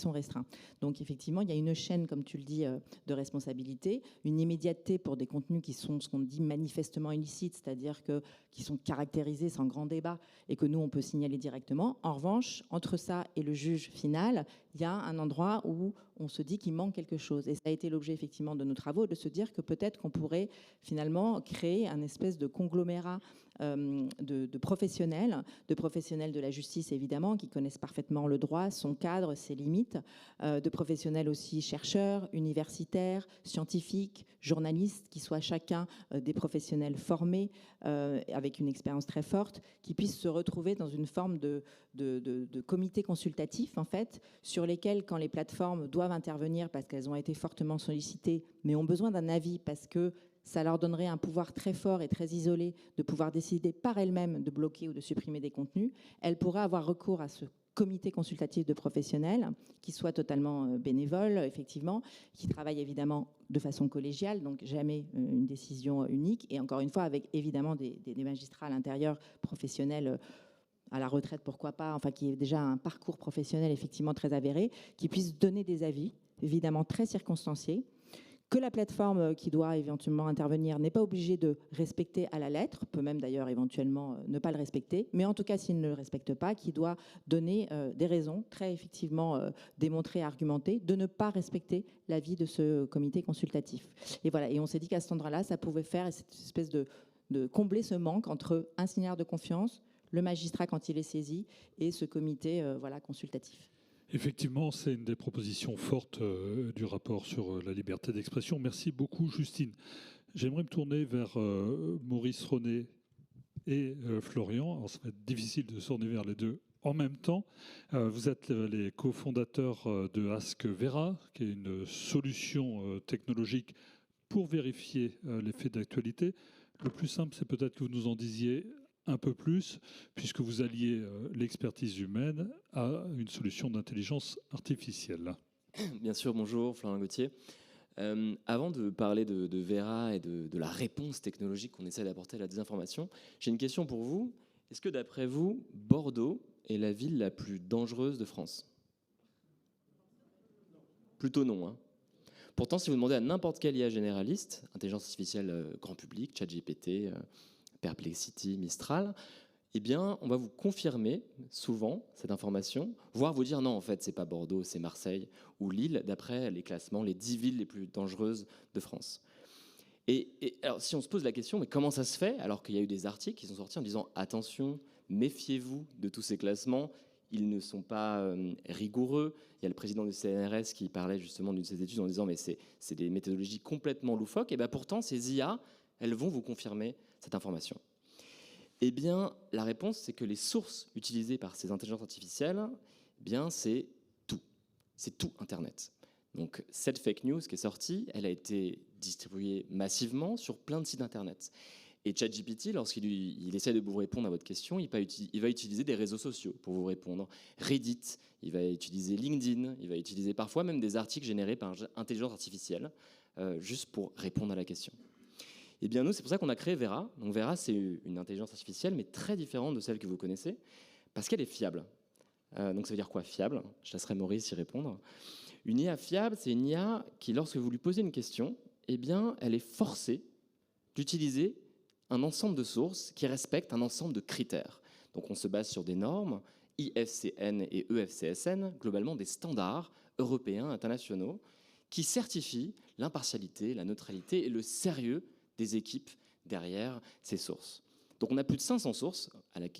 restreints. Donc effectivement, il y a une chaîne, comme tu le dis, de responsabilité, une immédiateté pour des contenus qui sont ce qu'on dit manifestement illicites, c'est-à-dire qui sont caractérisés sans grand débat et que nous, on peut signaler directement. En revanche, entre ça et le juge final, il y a un endroit où on se dit qu'il manque quelque chose. Et ça a été l'objet effectivement de nos travaux, de se dire que peut-être qu'on pourrait finalement créer un espèce de conglomérat de professionnels de la justice évidemment, qui connaissent parfaitement le droit, son cadre, ses limites, de professionnels aussi chercheurs, universitaires, scientifiques, journalistes, qui soient chacun des professionnels formés avec une expérience très forte, qui puissent se retrouver dans une forme de comité consultatif en fait, sur lesquels quand les plateformes doivent intervenir parce qu'elles ont été fortement sollicitées, mais ont besoin d'un avis parce que ça leur donnerait un pouvoir très fort et très isolé de pouvoir décider par elles-mêmes de bloquer ou de supprimer des contenus, elles pourraient avoir recours à ce comité consultatif de professionnels qui soit totalement bénévole, effectivement, qui travaille évidemment de façon collégiale, donc jamais une décision unique, et encore une fois avec évidemment des magistrats à l'intérieur, professionnels à la retraite, pourquoi pas, enfin qui ait déjà un parcours professionnel effectivement très avéré, qui puisse donner des avis, évidemment très circonstanciés, que la plateforme qui doit éventuellement intervenir n'est pas obligée de respecter à la lettre, peut même d'ailleurs éventuellement ne pas le respecter, mais en tout cas s'il ne le respecte pas, qui doit donner des raisons très effectivement démontrées, argumentées, de ne pas respecter l'avis de ce comité consultatif. Et voilà, et on s'est dit qu'à cet endroit-là, ça pouvait faire cette espèce de combler ce manque entre un signal de confiance, le magistrat quand il est saisi, et ce comité consultatif. Effectivement, c'est une des propositions fortes du rapport sur la liberté d'expression. Merci beaucoup, Justine. J'aimerais me tourner vers Maurice René et Florian. Alors, ça va être difficile de se tourner vers les deux en même temps. Vous êtes les cofondateurs de Ask Vera, qui est une solution technologique pour vérifier les faits d'actualité. Le plus simple, c'est peut-être que vous nous en disiez un peu plus, puisque vous alliez l'expertise humaine à une solution d'intelligence artificielle. Bien sûr, bonjour, Florian Gauthier. Avant de parler de Vera et de la réponse technologique qu'on essaie d'apporter à la désinformation, j'ai une question pour vous. Est-ce que d'après vous, Bordeaux est la ville la plus dangereuse de France? Plutôt non, hein. Pourtant, si vous demandez à n'importe quel IA généraliste, intelligence artificielle grand public, ChatGPT, Perplexity, Mistral, eh bien, on va vous confirmer souvent cette information, voire vous dire non, en fait, c'est pas Bordeaux, c'est Marseille ou Lille, d'après les classements, les 10 villes les plus dangereuses de France. Et alors, si on se pose la question, mais comment ça se fait, alors qu'il y a eu des articles qui sont sortis en disant attention, méfiez-vous de tous ces classements, ils ne sont pas rigoureux. Il y a le président du CNRS qui parlait justement d'une de ces études en disant mais c'est des méthodologies complètement loufoques. Et bien pourtant, ces IA, elles vont vous confirmer cette information. Eh bien, la réponse, c'est que les sources utilisées par ces intelligences artificielles, eh bien, c'est tout. C'est tout Internet. Donc, cette fake news qui est sortie, elle a été distribuée massivement sur plein de sites Internet. Et ChatGPT, lorsqu'il essaie de vous répondre à votre question, il va utiliser des réseaux sociaux pour vous répondre. Reddit, il va utiliser LinkedIn, il va utiliser parfois même des articles générés par intelligence artificielle, juste pour répondre à la question. Eh bien, nous, c'est pour ça qu'on a créé Vera. Donc, Vera, c'est une intelligence artificielle, mais très différente de celle que vous connaissez, parce qu'elle est fiable. Donc, ça veut dire quoi, fiable? Je laisserai Maurice y répondre. Une IA fiable, c'est une IA qui, lorsque vous lui posez une question, eh bien, elle est forcée d'utiliser un ensemble de sources qui respectent un ensemble de critères. Donc, on se base sur des normes, IFCN et EFCSN, globalement des standards européens, internationaux, qui certifient l'impartialité, la neutralité et le sérieux des équipes derrière ces sources. Donc on a plus de 500 sources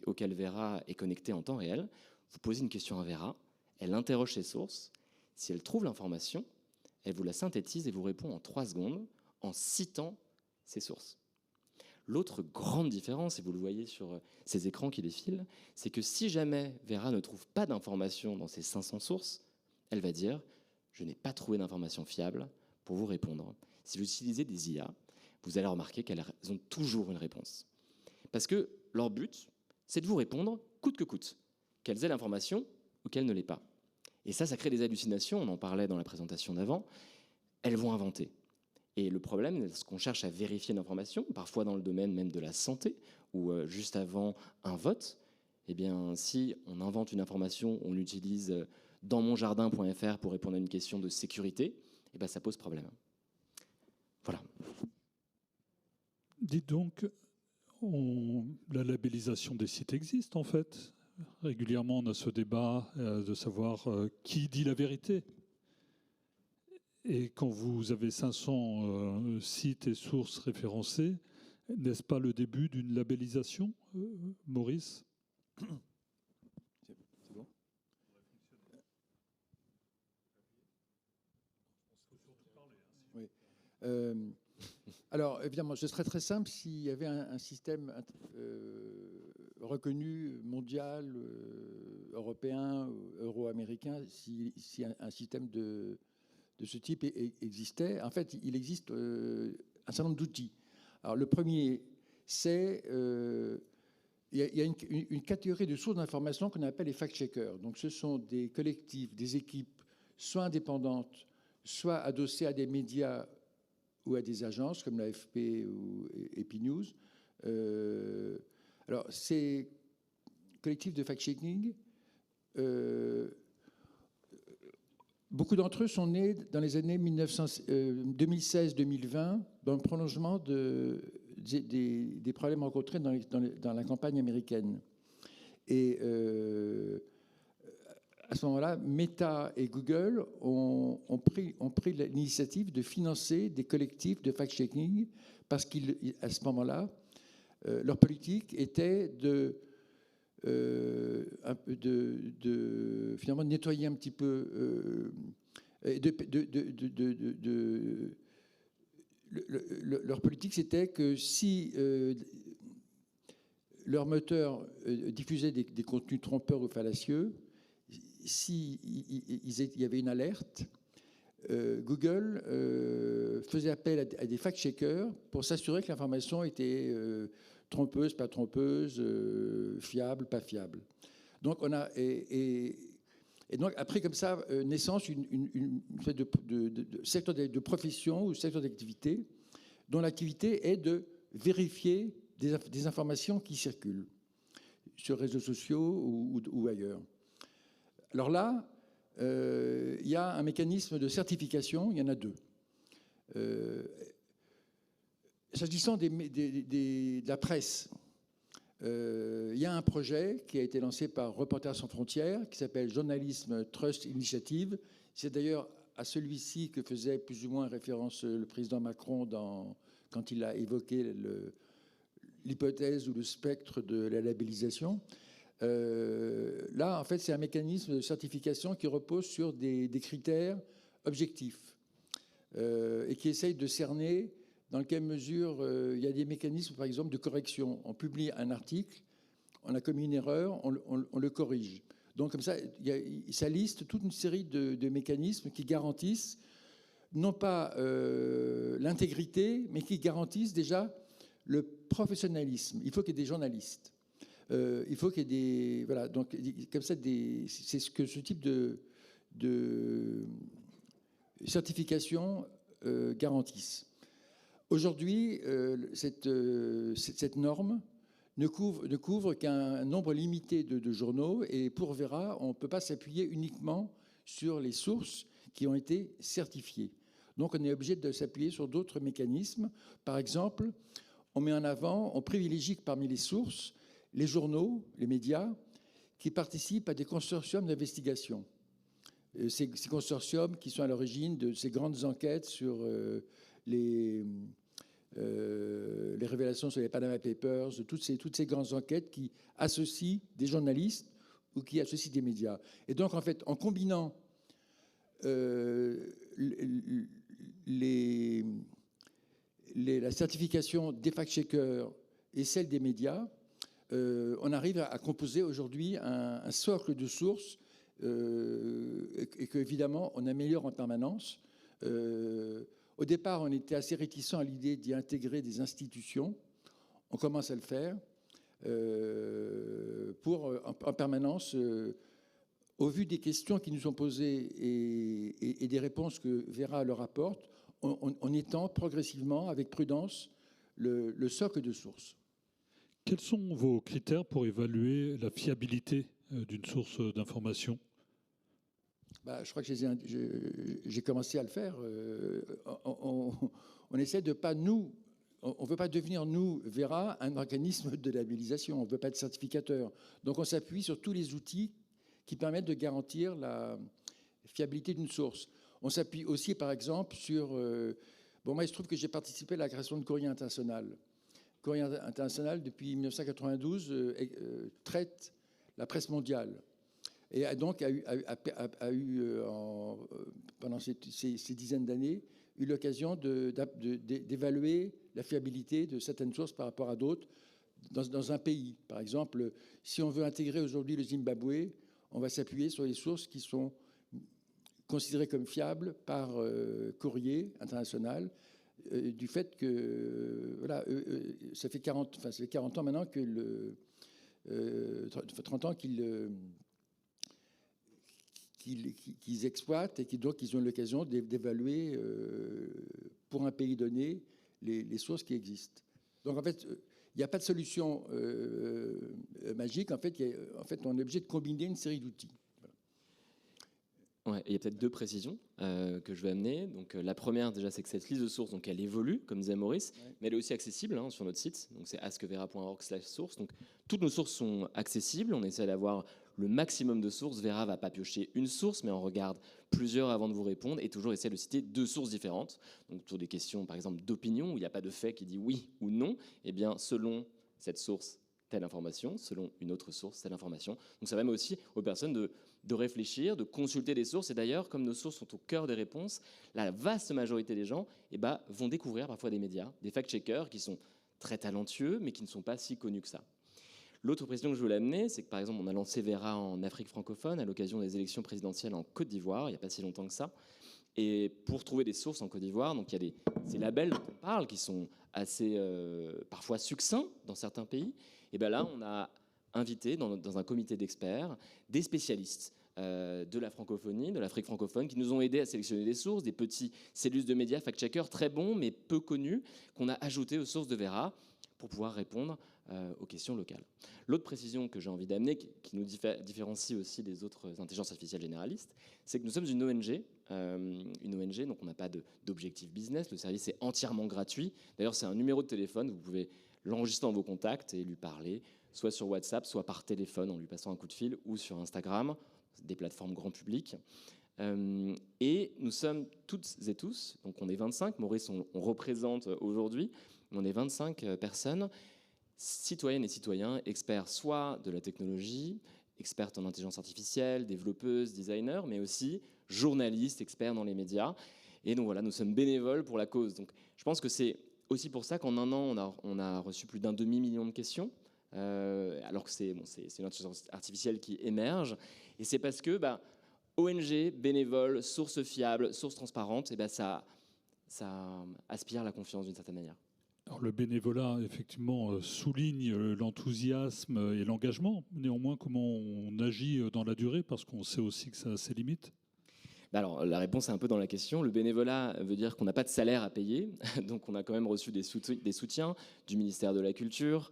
auxquelles Vera est connectée en temps réel. Vous posez une question à Vera, elle interroge ces sources. Si elle trouve l'information, elle vous la synthétise et vous répond en 3 secondes en citant ces sources. L'autre grande différence, et vous le voyez sur ces écrans qui défilent, c'est que si jamais Vera ne trouve pas d'information dans ces 500 sources, elle va dire « je n'ai pas trouvé d'information fiable pour vous répondre ». Si vous utilisez des IA, vous allez remarquer qu'elles ont toujours une réponse. Parce que leur but, c'est de vous répondre coûte que coûte, qu'elles aient l'information ou qu'elles ne l'aient pas. Et ça crée des hallucinations, on en parlait dans la présentation d'avant, elles vont inventer. Et le problème, c'est qu'on cherche à vérifier une information, parfois dans le domaine même de la santé, ou juste avant un vote, eh bien, si on invente une information, on l'utilise dans monjardin.fr pour répondre à une question de sécurité, eh bien, ça pose problème. Voilà. Dites donc, la labellisation des sites existe en fait. Régulièrement, on a ce débat de savoir qui dit la vérité. Et quand vous avez 500 sites et sources référencés, n'est-ce pas le début d'une labellisation, Maurice? C'est bon. Oui. Alors, évidemment, ce serait très simple s'il y avait un système reconnu mondial, européen, euro-américain, si un système de ce type existait. En fait, il existe un certain nombre d'outils. Alors, le premier, c'est... il y a une catégorie de sources d'information qu'on appelle les fact-checkers. Donc, ce sont des collectifs, des équipes, soit indépendantes, soit adossées à des médias ou à des agences comme l'AFP ou Epinews. Alors, ces collectifs de fact-checking, beaucoup d'entre eux sont nés dans les années 2016-2020, dans le prolongement des problèmes rencontrés dans la campagne américaine. Et à ce moment-là, Meta et Google ont pris l'initiative de financer des collectifs de fact-checking parce qu'à ce moment-là, leur politique était finalement nettoyer un petit peu leur politique, c'était que si leur moteur diffusait des contenus trompeurs ou fallacieux, s'il y avait une alerte, Google faisait appel à des fact-checkers pour s'assurer que l'information était trompeuse, pas trompeuse, fiable, pas fiable. Donc on a et donc après comme ça naissance une espèce de secteur de profession ou secteur d'activité dont l'activité est de vérifier des informations qui circulent sur les réseaux sociaux ou ailleurs. Alors là, il y a un mécanisme de certification, il y en a 2. S'agissant de la presse, il y a un projet qui a été lancé par Reporters sans frontières qui s'appelle Journalism Trust Initiative. C'est d'ailleurs à celui-ci que faisait plus ou moins référence le président Macron quand il a évoqué l'hypothèse ou le spectre de la labellisation. Là, en fait, c'est un mécanisme de certification qui repose sur des critères objectifs et qui essaye de cerner dans quelle mesure il y a des mécanismes, par exemple, de correction. On publie un article, on a commis une erreur, on le corrige. Donc, comme ça, ça liste toute une série de mécanismes qui garantissent non pas l'intégrité, mais qui garantissent déjà le professionnalisme. Il faut qu'il y ait des journalistes. Il faut qu'il y ait des... Voilà, donc, comme ça, c'est ce que ce type de certification garantissent. Aujourd'hui, cette norme ne couvre qu'un nombre limité de journaux, et pour Vera, on ne peut pas s'appuyer uniquement sur les sources qui ont été certifiées. Donc on est obligé de s'appuyer sur d'autres mécanismes. Par exemple, on met en avant, on privilégie parmi les sources les journaux, les médias, qui participent à des consortiums d'investigation. Ces consortiums qui sont à l'origine de ces grandes enquêtes sur les révélations sur les Panama Papers, toutes ces grandes enquêtes qui associent des journalistes ou qui associent des médias. Et donc, en fait, en combinant la certification des fact-checkers et celle des médias, on arrive à composer aujourd'hui un socle de sources et qu'évidemment, on améliore en permanence. Au départ, on était assez réticent à l'idée d'y intégrer des institutions. On commence à le faire pour, en permanence, au vu des questions qui nous sont posées et des réponses que Vera leur apporte, on étend progressivement, avec prudence, le socle de sources. Quels sont vos critères pour évaluer la fiabilité d'une source d'information ? Je crois que j'ai commencé à le faire. On essaie de pas nous... On ne veut pas devenir, nous, Vera, un organisme de labellisation. On ne veut pas être certificateur. Donc on s'appuie sur tous les outils qui permettent de garantir la fiabilité d'une source. On s'appuie aussi, par exemple, sur... moi, il se trouve que j'ai participé à la création de Courrier International. Courrier International, depuis 1992, traite la presse mondiale. Et donc a eu pendant ces dizaines d'années, eu l'occasion d'évaluer la fiabilité de certaines sources par rapport à d'autres dans un pays. Par exemple, si on veut intégrer aujourd'hui le Zimbabwe, on va s'appuyer sur les sources qui sont considérées comme fiables par Courrier International, du fait que voilà, ça fait 40 ans maintenant que 30 ans qu'ils exploitent et donc ils ont l'occasion d'évaluer pour un pays donné les sources qui existent. Donc en fait, il n'y a pas de solution magique. En fait, on est obligé de combiner une série d'outils. Ouais, il y a peut-être deux précisions que je vais amener. Donc, la première, déjà, c'est que cette liste de sources, donc, elle évolue, comme disait Maurice, mais elle est aussi accessible sur notre site. Donc, c'est askvera.org/source. Donc, toutes nos sources sont accessibles. On essaie d'avoir le maximum de sources. Vera ne va pas piocher une source, mais on regarde plusieurs avant de vous répondre et toujours essayer de citer deux sources différentes. Donc, pour des questions, par exemple, d'opinion, où il n'y a pas de fait qui dit oui ou non, eh bien, selon cette source, telle information, selon une autre source, telle information. Donc ça permet aussi aux personnes de réfléchir, de consulter des sources. Et d'ailleurs, comme nos sources sont au cœur des réponses, la vaste majorité des gens vont découvrir parfois des médias, des fact-checkers qui sont très talentueux, mais qui ne sont pas si connus que ça. L'autre précision que je voulais amener, c'est que par exemple, on a lancé Vera en Afrique francophone à l'occasion des élections présidentielles en Côte d'Ivoire, il n'y a pas si longtemps que ça. Et pour trouver des sources en Côte d'Ivoire, donc il y a ces labels dont on parle qui sont assez parfois succincts dans certains pays. Et bien là, on a invité dans un comité d'experts des spécialistes de la francophonie, de l'Afrique francophone, qui nous ont aidés à sélectionner des sources, des petits cellules de médias fact-checkers très bons mais peu connus qu'on a ajoutés aux sources de Vera pour pouvoir répondre aux questions locales. L'autre précision que j'ai envie d'amener, qui nous différencie aussi des autres intelligences artificielles généralistes, c'est que nous sommes une ONG, donc on n'a pas d'objectif business, le service est entièrement gratuit. D'ailleurs, c'est un numéro de téléphone, vous pouvez l'enregistrer dans vos contacts et lui parler, soit sur WhatsApp, soit par téléphone en lui passant un coup de fil, ou sur Instagram, des plateformes grand public. Et nous sommes toutes et tous, donc on est 25, Maurice on représente aujourd'hui, on est 25 personnes, citoyennes et citoyens, experts soit de la technologie, experts en intelligence artificielle, développeuses, designers, mais aussi journalistes, experts dans les médias. Et donc voilà, nous sommes bénévoles pour la cause. Donc je pense que c'est aussi pour ça qu'en un an, on a reçu plus d'1 demi-million de questions, alors que c'est une intelligence artificielle qui émerge. Et c'est parce que ONG, bénévoles, sources fiables, sources transparentes, ça aspire la confiance d'une certaine manière. Alors, le bénévolat, effectivement, souligne l'enthousiasme et l'engagement. Néanmoins, comment on agit dans la durée, parce qu'on sait aussi que ça a ses limites? Alors, la réponse est un peu dans la question. Le bénévolat veut dire qu'on n'a pas de salaire à payer. Donc, on a quand même reçu des soutiens du ministère de la Culture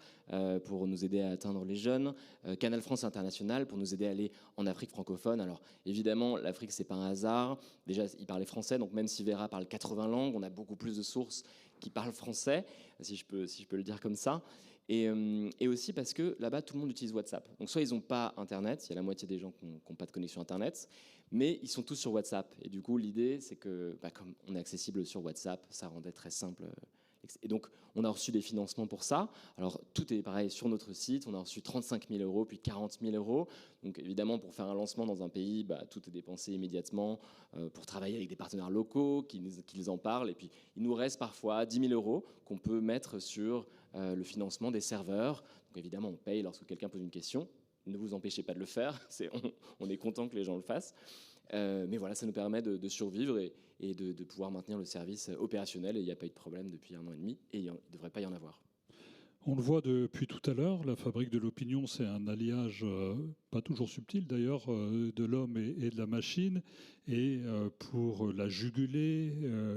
pour nous aider à atteindre les jeunes, Canal France International pour nous aider à aller en Afrique francophone. Alors, évidemment, l'Afrique, c'est pas un hasard. Déjà, ils parlaient français. Donc, même si Vera parle 80 langues, on a beaucoup plus de sources qui parlent français, si je peux le dire comme ça. Et aussi parce que là-bas, tout le monde utilise WhatsApp. Donc, soit ils n'ont pas Internet, il y a la moitié des gens qui n'ont pas de connexion Internet, mais ils sont tous sur WhatsApp. Et du coup, l'idée, c'est que comme on est accessible sur WhatsApp, ça rendait très simple. Et donc, on a reçu des financements pour ça. Alors, tout est pareil sur notre site. On a reçu 35 000 euros, puis 40 000 euros. Donc, évidemment, pour faire un lancement dans un pays, tout est dépensé immédiatement pour travailler avec des partenaires locaux qui nous en parlent. Et puis, il nous reste parfois 10 000 euros qu'on peut mettre sur le financement des serveurs. Donc, évidemment, on paye lorsque quelqu'un pose une question. Ne vous empêchez pas de le faire. On est content que les gens le fassent. Mais voilà, ça nous permet de survivre et de pouvoir maintenir le service opérationnel. Et il n'y a pas eu de problème depuis 1 an et demi et il ne devrait pas y en avoir. On le voit depuis tout à l'heure, la fabrique de l'opinion, c'est un alliage pas toujours subtil d'ailleurs de l'homme et de la machine. Et pour la juguler,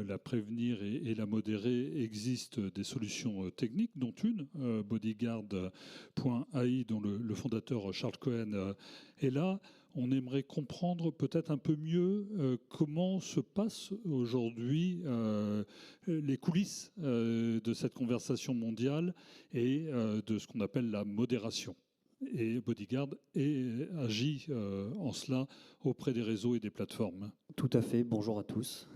la prévenir et la modérer, existent des solutions techniques, dont une, Bodyguard.ai, dont le fondateur Charles Cohen est là. On aimerait comprendre peut-être un peu mieux comment se passent aujourd'hui les coulisses de cette conversation mondiale et de ce qu'on appelle la modération. Et Bodyguard agit en cela auprès des réseaux et des plateformes. Tout à fait, bonjour à tous.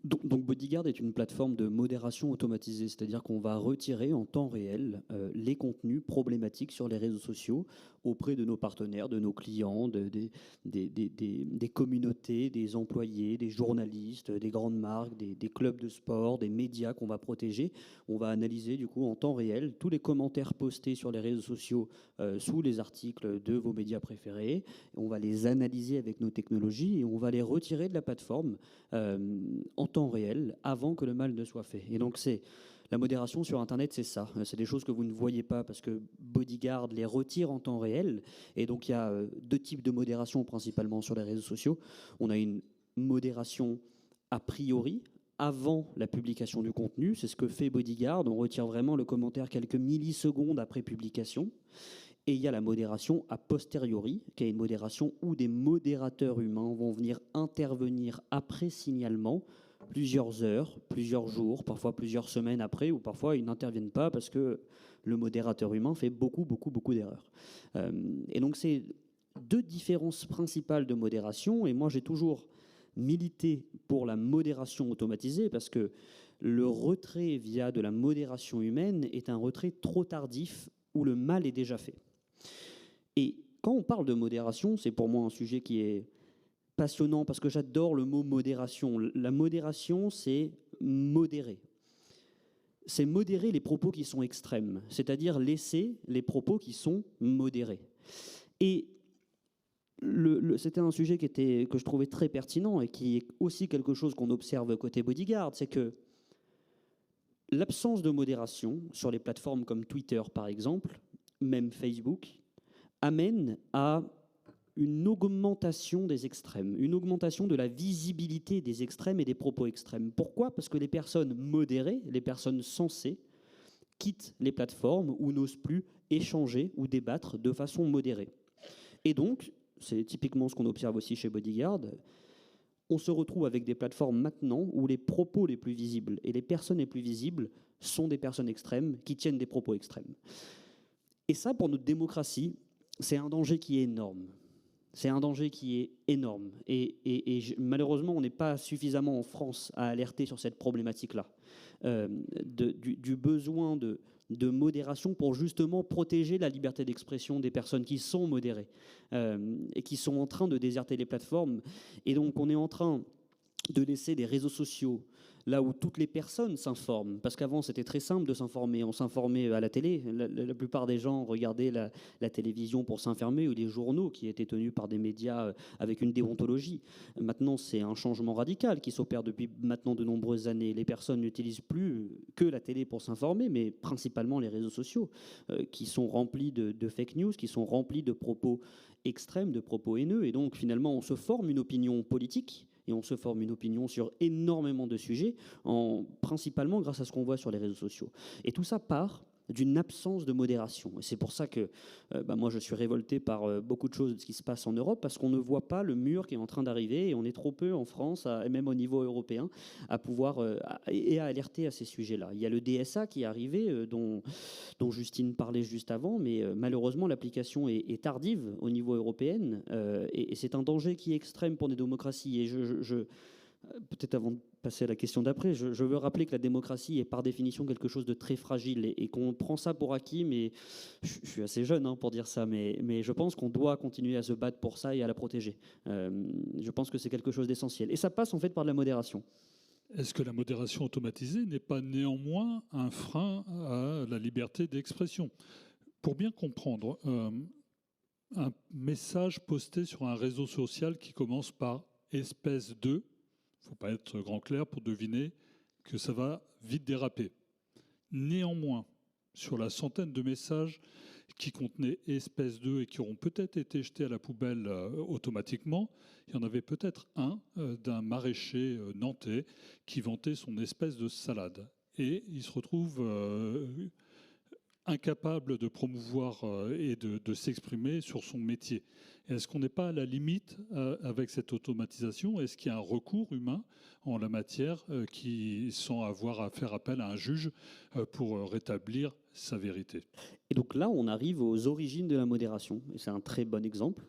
Donc Bodyguard est une plateforme de modération automatisée, c'est-à-dire qu'on va retirer en temps réel les contenus problématiques sur les réseaux sociaux auprès de nos partenaires, de nos clients, des communautés, des employés, des journalistes, des grandes marques, des clubs de sport, des médias qu'on va protéger. On va analyser du coup en temps réel tous les commentaires postés sur les réseaux sociaux sous les articles de vos médias préférés. On va les analyser avec nos technologies et on va les retirer de la plateforme en temps réel avant que le mal ne soit fait. Et donc la modération sur Internet, c'est ça. C'est des choses que vous ne voyez pas parce que Bodyguard les retire en temps réel. Et donc, il y a 2 types de modération principalement sur les réseaux sociaux. On a une modération a priori, avant la publication du contenu. C'est ce que fait Bodyguard. On retire vraiment le commentaire quelques millisecondes après publication. Et il y a la modération a posteriori, qui est une modération où des modérateurs humains vont venir intervenir après signalement, plusieurs heures, plusieurs jours, parfois plusieurs semaines après, ou parfois ils n'interviennent pas parce que le modérateur humain fait beaucoup d'erreurs. Et donc c'est 2 différences principales de modération, et moi j'ai toujours milité pour la modération automatisée parce que le retrait via de la modération humaine est un retrait trop tardif où le mal est déjà fait. Et quand on parle de modération, c'est pour moi un sujet qui est passionnant parce que j'adore le mot modération. La modération, c'est modérer. C'est modérer les propos qui sont extrêmes, c'est-à-dire laisser les propos qui sont modérés. Et c'était un sujet que je trouvais très pertinent et qui est aussi quelque chose qu'on observe côté Bodyguard, c'est que l'absence de modération sur les plateformes comme Twitter, par exemple, même Facebook, amène à une augmentation des extrêmes, une augmentation de la visibilité des extrêmes et des propos extrêmes. Pourquoi ? Parce que les personnes modérées, les personnes sensées, quittent les plateformes ou n'osent plus échanger ou débattre de façon modérée. Et donc, c'est typiquement ce qu'on observe aussi chez Bodyguard, on se retrouve avec des plateformes maintenant où les propos les plus visibles et les personnes les plus visibles sont des personnes extrêmes qui tiennent des propos extrêmes. Et ça, pour notre démocratie, c'est un danger qui est énorme. C'est un danger qui est énorme. Malheureusement, on n'est pas suffisamment en France à alerter sur cette problématique-là, du besoin de modération pour justement protéger la liberté d'expression des personnes qui sont modérées et qui sont en train de déserter les plateformes. Et donc, on est en train de laisser des réseaux sociaux là où toutes les personnes s'informent. Parce qu'avant, c'était très simple de s'informer. On s'informait à la télé. La plupart des gens regardaient la télévision pour s'informer, ou les journaux qui étaient tenus par des médias avec une déontologie. Maintenant, c'est un changement radical qui s'opère depuis maintenant de nombreuses années. Les personnes n'utilisent plus que la télé pour s'informer, mais principalement les réseaux sociaux, qui sont remplis de fake news, qui sont remplis de propos extrêmes, de propos haineux. Et donc, finalement, on se forme une opinion politique, et on se forme une opinion sur énormément de sujets, principalement grâce à ce qu'on voit sur les réseaux sociaux. Et tout ça part d'une absence de modération. Et c'est pour ça que moi, je suis révolté par beaucoup de choses de ce qui se passe en Europe, parce qu'on ne voit pas le mur qui est en train d'arriver, et on est trop peu en France, et même au niveau européen, à pouvoir et à alerter à ces sujets-là. Il y a le DSA qui est arrivé, dont Justine parlait juste avant, mais malheureusement, l'application est tardive au niveau européen, et c'est un danger qui est extrême pour nos démocraties. Et peut-être avant de passer à la question d'après, je veux rappeler que la démocratie est par définition quelque chose de très fragile, et qu'on prend ça pour acquis, mais je suis assez jeune pour dire ça, mais je pense qu'on doit continuer à se battre pour ça et à la protéger. Je pense que c'est quelque chose d'essentiel. Et ça passe en fait par de la modération. Est-ce que la modération automatisée n'est pas néanmoins un frein à la liberté d'expression? Pour bien comprendre, un message posté sur un réseau social qui commence par « espèce de », il ne faut pas être grand clair pour deviner que ça va vite déraper. Néanmoins, sur la centaine de messages qui contenaient espèce de et qui auront peut-être été jetés à la poubelle automatiquement, il y en avait peut-être un d'un maraîcher nantais qui vantait son espèce de salade. Et il se retrouve incapable de promouvoir et de s'exprimer sur son métier. Est-ce qu'on n'est pas à la limite avec cette automatisation? Est-ce qu'il y a un recours humain en la matière qui, sans avoir à faire appel à un juge pour rétablir sa vérité? Et donc là, on arrive aux origines de la modération. Et c'est un très bon exemple.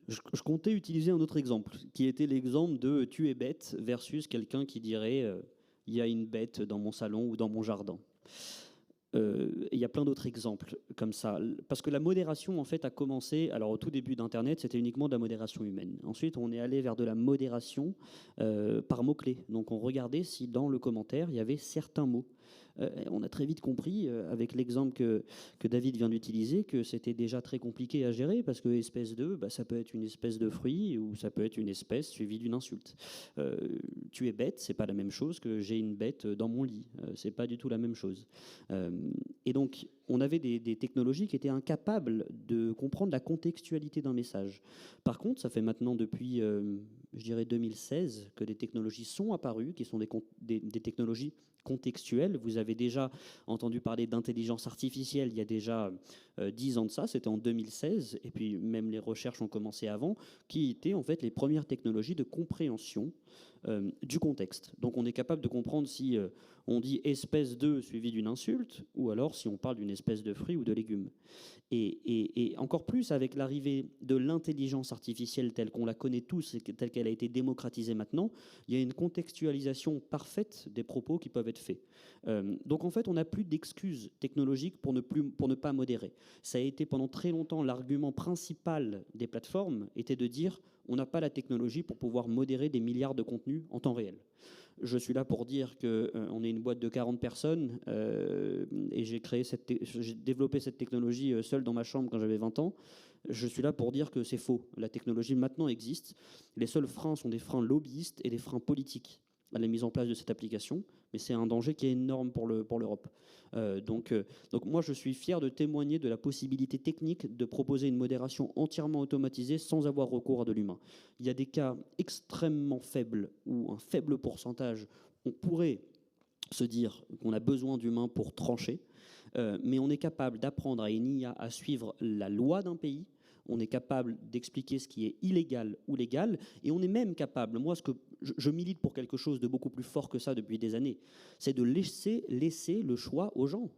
Je comptais utiliser un autre exemple, qui était l'exemple de « tu es bête » versus quelqu'un qui dirait « il y a une bête dans mon salon ou dans mon jardin ». Il y a plein d'autres exemples comme ça. Parce que la modération, en fait, a commencé... Alors, au tout début d'Internet, c'était uniquement de la modération humaine. Ensuite, on est allé vers de la modération par mots-clés. Donc, on regardait si dans le commentaire, il y avait certains mots. On a très vite compris, avec l'exemple que David vient d'utiliser, que c'était déjà très compliqué à gérer, parce que espèce de, ça peut être une espèce de fruit, ou ça peut être une espèce suivie d'une insulte. Tu es bête, c'est pas la même chose que j'ai une bête dans mon lit. C'est pas du tout la même chose. Et donc, on avait des technologies qui étaient incapables de comprendre la contextualité d'un message. Par contre, ça fait maintenant depuis, je dirais 2016, que des technologies sont apparues, qui sont des technologies contextuelles. Vous avez déjà entendu parler d'intelligence artificielle il y a déjà 10 ans de ça, c'était en 2016, et puis même les recherches ont commencé avant, qui étaient en fait les premières technologies de compréhension du contexte. Donc on est capable de comprendre si on dit espèce de suivi d'une insulte, ou alors si on parle d'une espèce de fruit ou de légumes. Et encore plus avec l'arrivée de l'intelligence artificielle telle qu'on la connaît tous et telle qu'elle a été démocratisée maintenant, il y a une contextualisation parfaite des propos qui peuvent être faits. Donc en fait, on n'a plus d'excuses technologiques pour ne pas modérer. Ça a été pendant très longtemps l'argument principal des plateformes, était de dire on n'a pas la technologie pour pouvoir modérer des milliards de contenus en temps réel. Je suis là pour dire qu'on est une boîte de 40 personnes et j'ai développé cette technologie seul dans ma chambre quand j'avais 20 ans. Je suis là pour dire que c'est faux. La technologie maintenant existe. Les seuls freins sont des freins lobbyistes et des freins politiques à la mise en place de cette application, mais c'est un danger qui est énorme pour l'Europe. Donc moi, je suis fier de témoigner de la possibilité technique de proposer une modération entièrement automatisée sans avoir recours à de l'humain. Il y a des cas extrêmement faibles où un faible pourcentage, on pourrait se dire qu'on a besoin d'humains pour trancher, mais on est capable d'apprendre à une IA à suivre la loi d'un pays. On est capable d'expliquer ce qui est illégal ou légal, et on est même capable, moi ce que je milite pour quelque chose de beaucoup plus fort que ça depuis des années, c'est de laisser le choix aux gens.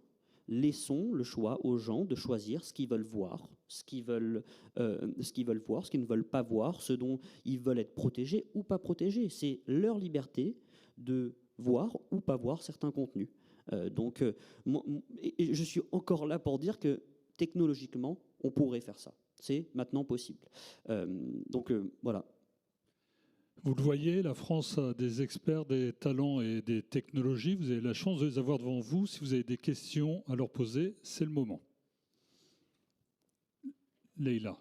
laissons le choix aux gens de choisir ce qu'ils veulent voir, ce qu'ils veulent voir, ce qu'ils ne veulent pas voir, ce dont ils veulent être protégés ou pas protégés. C'est leur liberté de voir ou pas voir certains contenus. Et je suis encore là pour dire que technologiquement, on pourrait faire ça. C'est maintenant possible. Voilà. Vous le voyez, la France a des experts, des talents et des technologies. Vous avez la chance de les avoir devant vous. Si vous avez des questions à leur poser, c'est le moment. Leïla.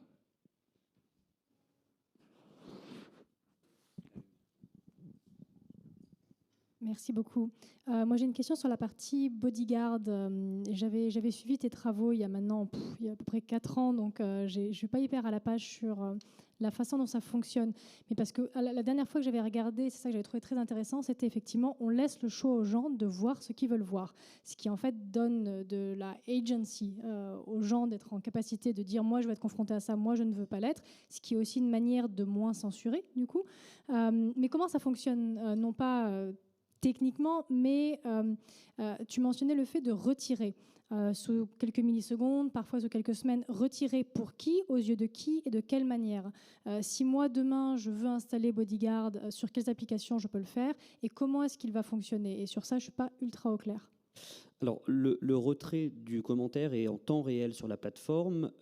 Merci beaucoup. Moi, j'ai une question sur la partie bodyguard. J'avais suivi tes travaux il y a maintenant il y a à peu près 4 ans, donc je ne suis pas hyper à la page sur la façon dont ça fonctionne. Mais parce que la dernière fois que j'avais regardé, c'est ça que j'avais trouvé très intéressant, c'était effectivement, on laisse le choix aux gens de voir ce qu'ils veulent voir. Ce qui, en fait, donne de la agency aux gens d'être en capacité de dire, moi, je vais être confronté à ça, moi, je ne veux pas l'être. Ce qui est aussi une manière de moins censurer, du coup. Mais comment ça fonctionne non pas techniquement, mais tu mentionnais le fait de retirer sous quelques millisecondes, parfois sous quelques semaines. Retirer pour qui, aux yeux de qui et de quelle manière? Si moi, demain, je veux installer Bodyguard, sur quelles applications je peux le faire et comment est-ce qu'il va fonctionner? Et sur ça, je ne suis pas ultra au clair. Alors, le retrait du commentaire est en temps réel sur la plateforme,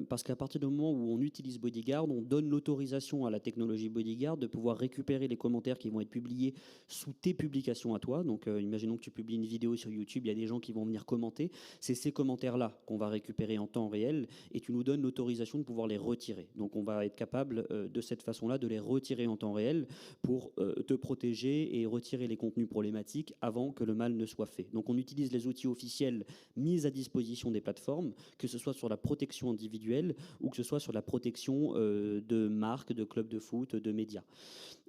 parce qu'à partir du moment où on utilise Bodyguard, on donne l'autorisation à la technologie Bodyguard de pouvoir récupérer les commentaires qui vont être publiés sous tes publications à toi. Donc, imaginons que tu publies une vidéo sur YouTube, il y a des gens qui vont venir commenter. C'est ces commentaires-là qu'on va récupérer en temps réel et tu nous donnes l'autorisation de pouvoir les retirer. Donc, on va être capable de cette façon-là de les retirer en temps réel pour te protéger et retirer les contenus problématiques avant que le mal ne soit fait. Donc, on utilise les outils officiels mis à disposition des plateformes, que ce soit sur la protection individuelle ou que ce soit sur la protection de marques, de clubs de foot, de médias.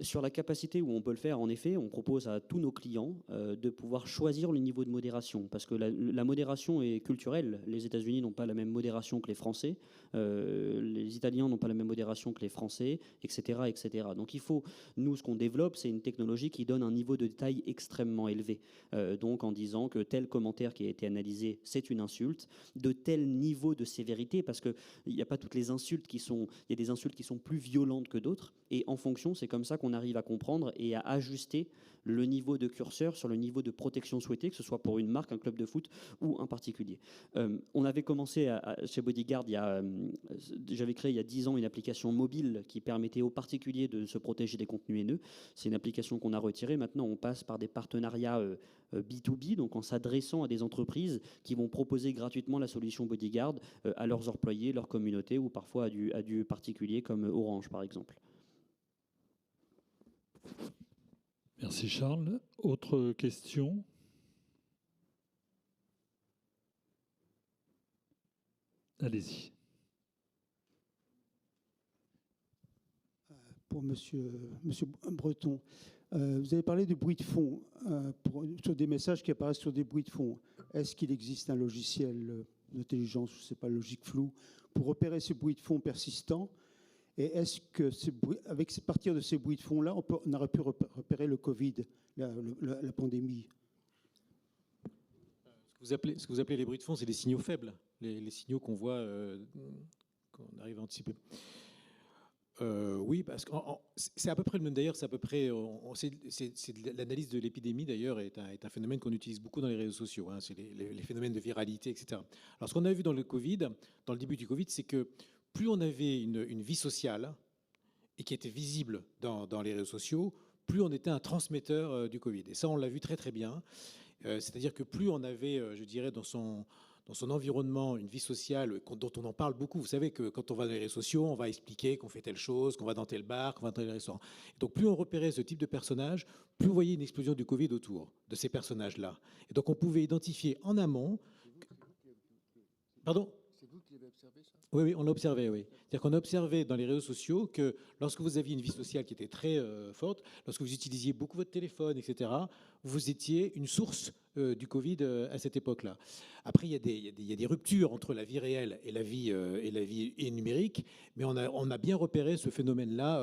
Sur la capacité où on peut le faire, en effet, on propose à tous nos clients de pouvoir choisir le niveau de modération, parce que la modération est culturelle. Les États-Unis n'ont pas la même modération que les Français, les Italiens n'ont pas la même modération que les Français, etc., etc. Donc il faut, nous, ce qu'on développe, c'est une technologie qui donne un niveau de détail extrêmement élevé. Donc en disant que tel commentaire qui a été analysé, c'est une insulte, de tel niveau de sévérité, parce qu'il n'y a pas toutes les insultes qui sont... Il y a des insultes qui sont plus violentes que d'autres, et en fonction, c'est comme ça qu'on arrive à comprendre et à ajuster le niveau de curseur sur le niveau de protection souhaité, que ce soit pour une marque, un club de foot ou un particulier. On avait commencé chez Bodyguard, j'avais créé il y a 10 ans une application mobile qui permettait aux particuliers de se protéger des contenus haineux. C'est une application qu'on a retirée. Maintenant, on passe par des partenariats B2B, donc en s'adressant à des entreprises qui vont proposer gratuitement la solution Bodyguard à leurs employés, leur communauté ou parfois à du particulier comme Orange, par exemple. Merci Charles. Autre question? Allez-y. Pour Monsieur Breton, vous avez parlé de bruit de fond, sur des messages qui apparaissent sur des bruits de fond. Est-ce qu'il existe un logiciel d'intelligence, je ne sais pas, logique floue, pour repérer ces bruits de fond persistants? Et est-ce que avec partir de ces bruits de fond-là, on aurait pu repérer le Covid, la pandémie? Ce que vous appelez les bruits de fond, c'est des signaux faibles, les signaux qu'on voit, qu'on arrive à anticiper. Oui, parce que c'est à peu près le même. D'ailleurs, c'est à peu près. L'analyse de l'épidémie, d'ailleurs, est un phénomène qu'on utilise beaucoup dans les réseaux sociaux. Hein, c'est les phénomènes de viralité, etc. Alors, ce qu'on a vu dans le Covid, dans le début du Covid, c'est que plus on avait une vie sociale et qui était visible dans les réseaux sociaux, plus on était un transmetteur du Covid. Et ça, on l'a vu très très bien. C'est-à-dire que plus on avait, je dirais, dans son environnement, une vie sociale dont on en parle beaucoup. Vous savez que quand on va dans les réseaux sociaux, on va expliquer qu'on fait telle chose, qu'on va dans tel bar, qu'on va dans tel restaurant. Et donc plus on repérait ce type de personnage, plus vous voyez une explosion du Covid autour de ces personnages-là. Et donc on pouvait identifier en amont... Pardon ? C'est vous qui l'avez observé, ça ? Oui, on l'a observé, oui. C'est-à-dire qu'on a observé dans les réseaux sociaux que lorsque vous aviez une vie sociale qui était très forte, lorsque vous utilisiez beaucoup votre téléphone, etc., vous étiez une source du Covid à cette époque-là. Après, il y a des ruptures entre la vie réelle et la vie numérique, mais on a bien repéré ce phénomène-là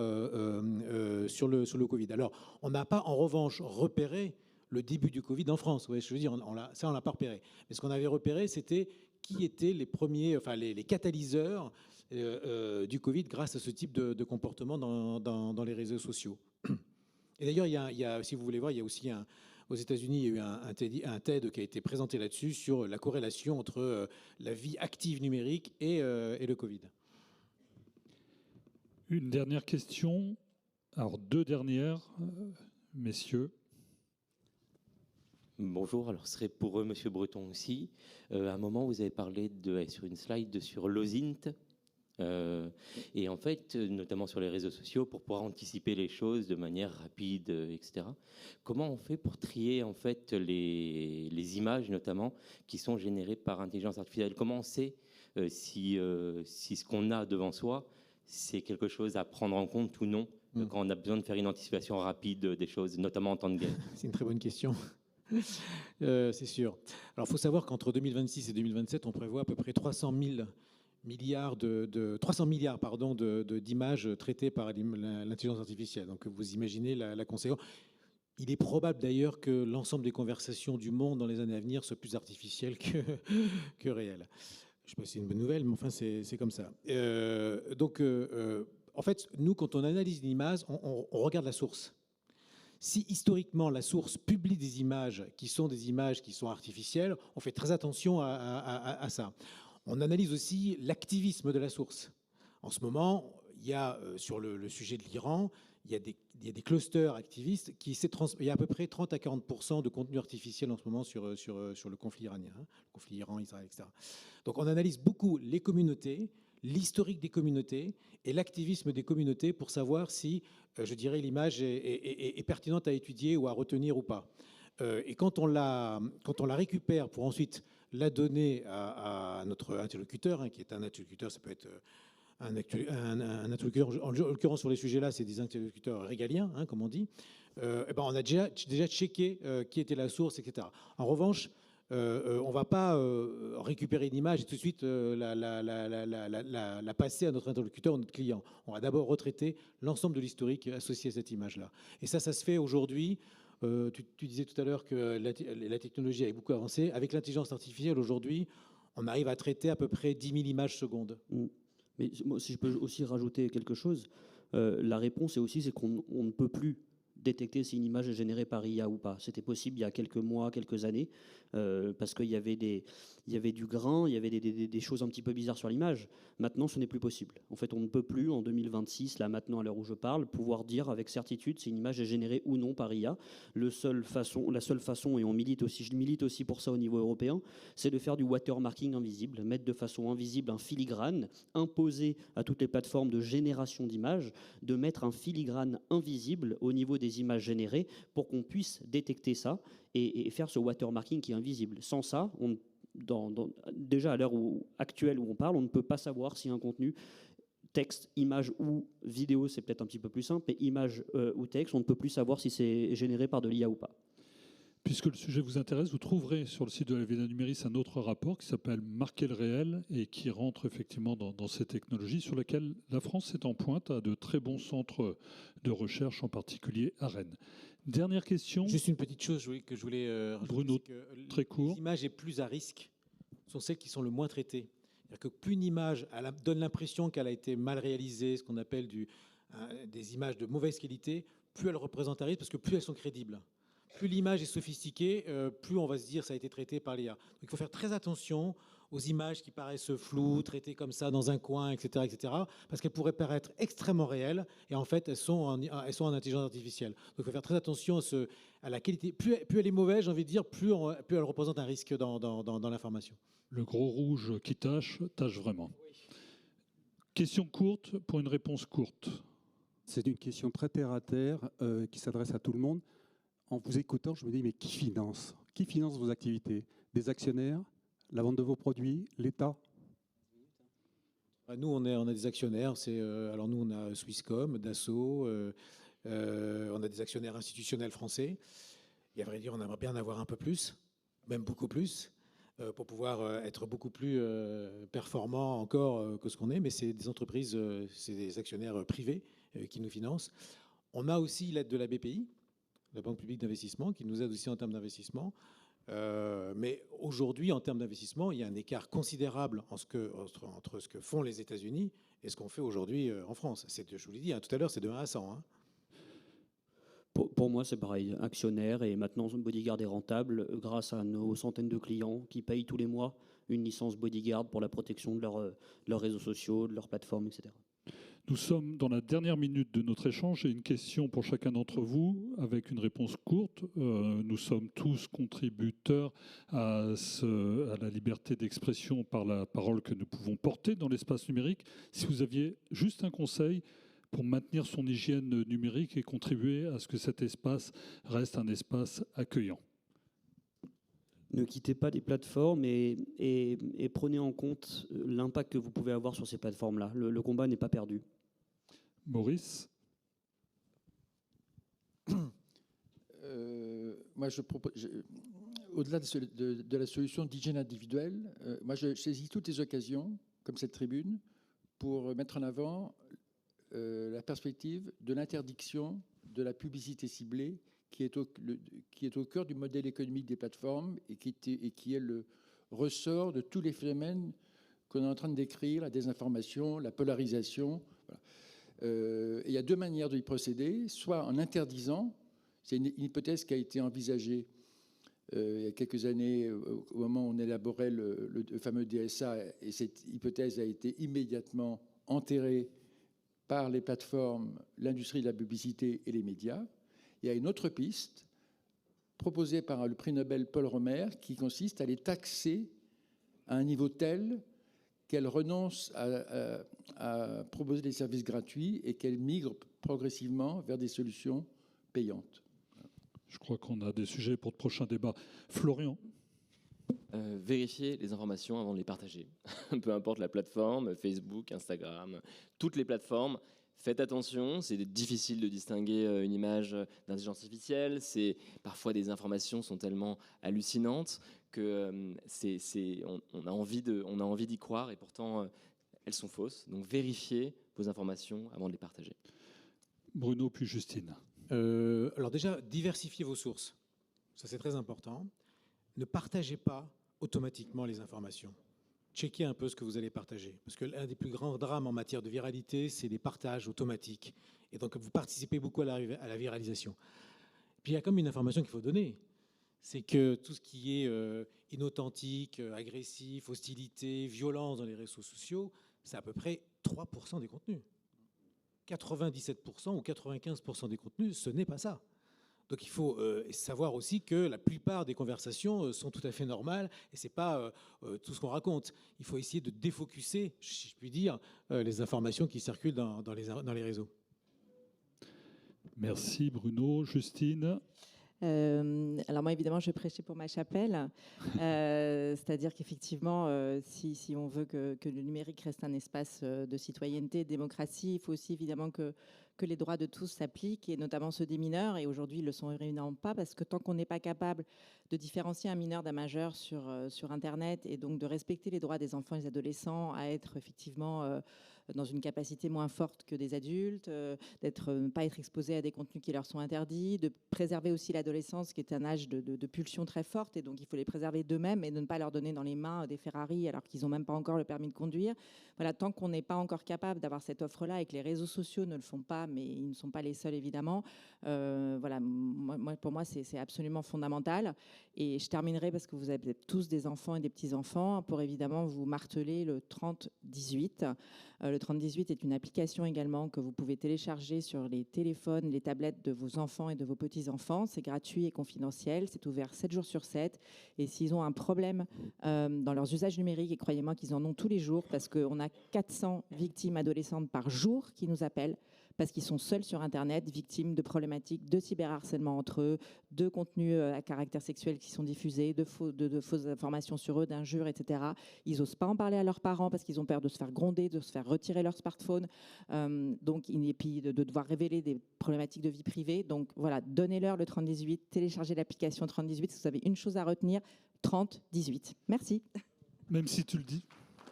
sur le Covid. Alors, on n'a pas, en revanche, repéré le début du Covid en France. Ouais, je veux dire, ça, on l'a pas repéré. Mais ce qu'on avait repéré, c'était qui étaient les premiers, enfin les catalyseurs du Covid grâce à ce type de comportement dans les réseaux sociaux. Et d'ailleurs, il y a, si vous voulez voir, il y a aussi aux États-Unis, il y a eu un TED qui a été présenté là-dessus sur la corrélation entre la vie active numérique et le Covid. Une dernière question. Alors, deux dernières, messieurs. Bonjour, alors ce serait pour Monsieur Breton aussi. À un moment, vous avez parlé sur une slide sur l'OSINT. Et en fait, notamment sur les réseaux sociaux, pour pouvoir anticiper les choses de manière rapide, etc. Comment on fait pour trier en fait les images, notamment, qui sont générées par intelligence artificielle? Comment on sait si ce qu'on a devant soi, c'est quelque chose à prendre en compte ou non, quand on a besoin de faire une anticipation rapide des choses, notamment en temps de guerre? C'est une très bonne question. C'est sûr. Alors, il faut savoir qu'entre 2026 et 2027, on prévoit à peu près 300 milliards d'images traitées par l'intelligence artificielle. Donc, vous imaginez la conséquence. Il est probable d'ailleurs que l'ensemble des conversations du monde dans les années à venir soient plus artificielles que réelles. Je ne sais pas si c'est une bonne nouvelle, mais enfin, c'est comme ça. En fait, nous, quand on analyse une image, on regarde la source. Si historiquement la source publie des images qui sont artificielles, on fait très attention à ça. On analyse aussi l'activisme de la source. En ce moment, il y a sur le sujet de l'Iran, il y a des clusters activistes il y a à peu près 30 à 40% de contenu artificiel en ce moment sur le conflit iranien, le conflit Iran-Israël, etc. Donc on analyse beaucoup les communautés, l'historique des communautés et l'activisme des communautés pour savoir si, je dirais, l'image est pertinente à étudier ou à retenir ou pas. Et quand on la récupère pour ensuite la donner à notre interlocuteur, qui est un interlocuteur, ça peut être un interlocuteur, en l'occurrence sur les sujets-là, c'est des interlocuteurs régaliens, comme on dit, on a déjà checké qui était la source, etc. En revanche, on ne va pas récupérer une image et tout de suite la passer à notre interlocuteur ou notre client. On va d'abord retraiter l'ensemble de l'historique associé à cette image-là. Et ça se fait aujourd'hui. Tu disais tout à l'heure que la technologie a beaucoup avancé. Avec l'intelligence artificielle, aujourd'hui, on arrive à traiter à peu près 10 000 images secondes. Mais moi, si je peux aussi rajouter quelque chose, la réponse c'est qu'on ne peut plus détecter si une image est générée par IA ou pas. C'était possible il y a quelques mois, quelques années, parce qu'il y avait du grain, il y avait des choses un petit peu bizarres sur l'image. Maintenant, ce n'est plus possible. En fait, on ne peut plus, en 2026, là maintenant, à l'heure où je parle, pouvoir dire avec certitude si une image est générée ou non par IA. La seule façon, et je milite aussi pour ça au niveau européen, c'est de faire du watermarking invisible, mettre de façon invisible un filigrane, imposer à toutes les plateformes de génération d'images, de mettre un filigrane invisible au niveau des images générées pour qu'on puisse détecter ça et faire ce watermarking qui est invisible. Sans ça, déjà à l'heure actuelle où on parle, on ne peut pas savoir si un contenu texte, image ou vidéo, c'est peut-être un petit peu plus simple, mais image ou texte, on ne peut plus savoir si c'est généré par de l'IA ou pas. Puisque le sujet vous intéresse, vous trouverez sur le site de la Villa Numéris un autre rapport qui s'appelle Marquer le réel et qui rentre effectivement dans ces technologies sur lesquelles la France est en pointe, à de très bons centres de recherche, en particulier à Rennes. Dernière question. Juste une petite chose que je voulais rajouter. Bruno, très court. Les images les plus à risque sont celles qui sont le moins traitées. C'est-à-dire que plus une image donne l'impression qu'elle a été mal réalisée, ce qu'on appelle des images de mauvaise qualité, plus elles représentent un risque parce que plus elles sont crédibles. Plus l'image est sophistiquée, plus on va se dire ça a été traité par l'IA. Donc il faut faire très attention aux images qui paraissent floues, traitées comme ça dans un coin, etc., parce qu'elles pourraient paraître extrêmement réelles et en fait elles sont en intelligence artificielle. Donc il faut faire très attention à la qualité. Plus elle est mauvaise, j'ai envie de dire, plus elle représente un risque dans l'information. Le gros rouge qui tâche vraiment. Oui. Question courte pour une réponse courte. C'est une question très terre à terre qui s'adresse à tout le monde. En vous écoutant, je me dis, mais qui finance? Qui finance vos activités? Des actionnaires? La vente de vos produits? L'État? Nous, on a des actionnaires. Alors nous, on a Swisscom, Dassault, on a des actionnaires institutionnels français. Et à vrai dire, on aimerait bien en avoir un peu plus, même beaucoup plus, pour pouvoir être beaucoup plus performant encore que ce qu'on est. Mais c'est des entreprises, c'est des actionnaires privés qui nous financent. On a aussi l'aide de la BPI. la Banque publique d'investissement, qui nous aide aussi en termes d'investissement. Mais aujourd'hui, en termes d'investissement, il y a un écart considérable entre ce que font les États-Unis et ce qu'on fait aujourd'hui en France. Je vous l'ai dit tout à l'heure, c'est de 1 à 100. Hein. Pour moi, c'est pareil. Actionnaire, et maintenant, Bodyguard est rentable grâce à nos centaines de clients qui payent tous les mois une licence Bodyguard pour la protection de leurs réseaux sociaux, de leurs plateformes, etc. Nous sommes dans la dernière minute de notre échange. J'ai une question pour chacun d'entre vous, avec une réponse courte. Nous sommes tous contributeurs à la liberté d'expression par la parole que nous pouvons porter dans l'espace numérique. Si vous aviez juste un conseil pour maintenir son hygiène numérique et contribuer à ce que cet espace reste un espace accueillant. Ne quittez pas les plateformes et prenez en compte l'impact que vous pouvez avoir sur ces plateformes-là. Le combat n'est pas perdu. Maurice ? Moi, je propose, au-delà de la solution d'hygiène individuelle, moi, je saisis toutes les occasions, comme cette tribune, pour mettre en avant la perspective de l'interdiction de la publicité ciblée qui est au cœur du modèle économique des plateformes et qui est le ressort de tous les phénomènes qu'on est en train de décrire, la désinformation, la polarisation. Voilà. Il y a deux manières d'y procéder, soit en interdisant, c'est une hypothèse qui a été envisagée il y a quelques années au moment où on élaborait le fameux DSA, et cette hypothèse a été immédiatement enterrée par les plateformes, l'industrie de la publicité et les médias. Il y a une autre piste proposée par le prix Nobel Paul Romer qui consiste à les taxer à un niveau tel qu'elles renoncent à proposer des services gratuits et qu'elles migrent progressivement vers des solutions payantes. Je crois qu'on a des sujets pour de prochains débats. Florian ? Vérifier les informations avant de les partager. Peu importe la plateforme, Facebook, Instagram, toutes les plateformes. Faites attention, c'est difficile de distinguer une image d'intelligence artificielle. Parfois, des informations sont tellement hallucinantes que on a envie d'y croire et pourtant, elles sont fausses. Donc, vérifiez vos informations avant de les partager. Bruno puis Justine. Alors déjà, diversifiez vos sources. Ça, c'est très important. Ne partagez pas automatiquement les informations. Checkez un peu ce que vous allez partager. Parce que l'un des plus grands drames en matière de viralité, c'est les partages automatiques. Et donc, vous participez beaucoup à la viralisation. Puis, il y a comme une information qu'il faut donner. C'est que tout ce qui est inauthentique, agressif, hostilité, violence dans les réseaux sociaux, c'est à peu près 3% des contenus. 97% ou 95% des contenus, ce n'est pas ça. Donc il faut savoir aussi que la plupart des conversations sont tout à fait normales et ce n'est pas tout ce qu'on raconte. Il faut essayer de défocuser, si je puis dire, les informations qui circulent dans les réseaux. Merci Bruno. Justine ? Alors moi, évidemment, je prêchais pour ma chapelle. C'est-à-dire qu'effectivement, si on veut que le numérique reste un espace de citoyenneté, de démocratie, il faut aussi évidemment que les droits de tous s'appliquent, et notamment ceux des mineurs. Et aujourd'hui, ils ne le sont évidemment pas, parce que tant qu'on n'est pas capable de différencier un mineur d'un majeur sur Internet, et donc de respecter les droits des enfants et des adolescents à être effectivement dans une capacité moins forte que des adultes, ne pas être exposés à des contenus qui leur sont interdits, de préserver aussi l'adolescence, qui est un âge de pulsion très forte, et donc il faut les préserver d'eux-mêmes et de ne pas leur donner dans les mains des Ferrari alors qu'ils n'ont même pas encore le permis de conduire. Voilà, tant qu'on n'est pas encore capable d'avoir cette offre-là et que les réseaux sociaux ne le font pas, mais ils ne sont pas les seuls évidemment, voilà, pour moi c'est absolument fondamental. Et je terminerai, parce que vous avez tous des enfants et des petits-enfants, pour évidemment vous marteler le 3018. Le 3018 est une application également que vous pouvez télécharger sur les téléphones, les tablettes de vos enfants et de vos petits-enfants. C'est gratuit et confidentiel, c'est ouvert 7 jours sur 7. Et s'ils ont un problème dans leurs usages numériques, et croyez-moi qu'ils en ont tous les jours, parce qu'on a 400 victimes adolescentes par jour qui nous appellent, parce qu'ils sont seuls sur Internet, victimes de problématiques de cyberharcèlement entre eux, de contenus à caractère sexuel qui sont diffusés, de fausses informations sur eux, d'injures, etc. Ils n'osent pas en parler à leurs parents parce qu'ils ont peur de se faire gronder, de se faire retirer leur smartphone, et puis de devoir révéler des problématiques de vie privée. Donc voilà, donnez-leur le 3018, téléchargez l'application 3018 si vous avez une chose à retenir, 3018. Merci. Même si tu le dis.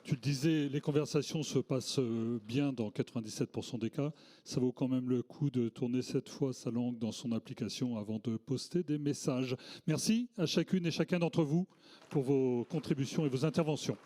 Tu le disais, les conversations se passent bien dans 97% des cas. Ça vaut quand même le coup de tourner cette fois sa langue dans son application avant de poster des messages. Merci à chacune et chacun d'entre vous pour vos contributions et vos interventions.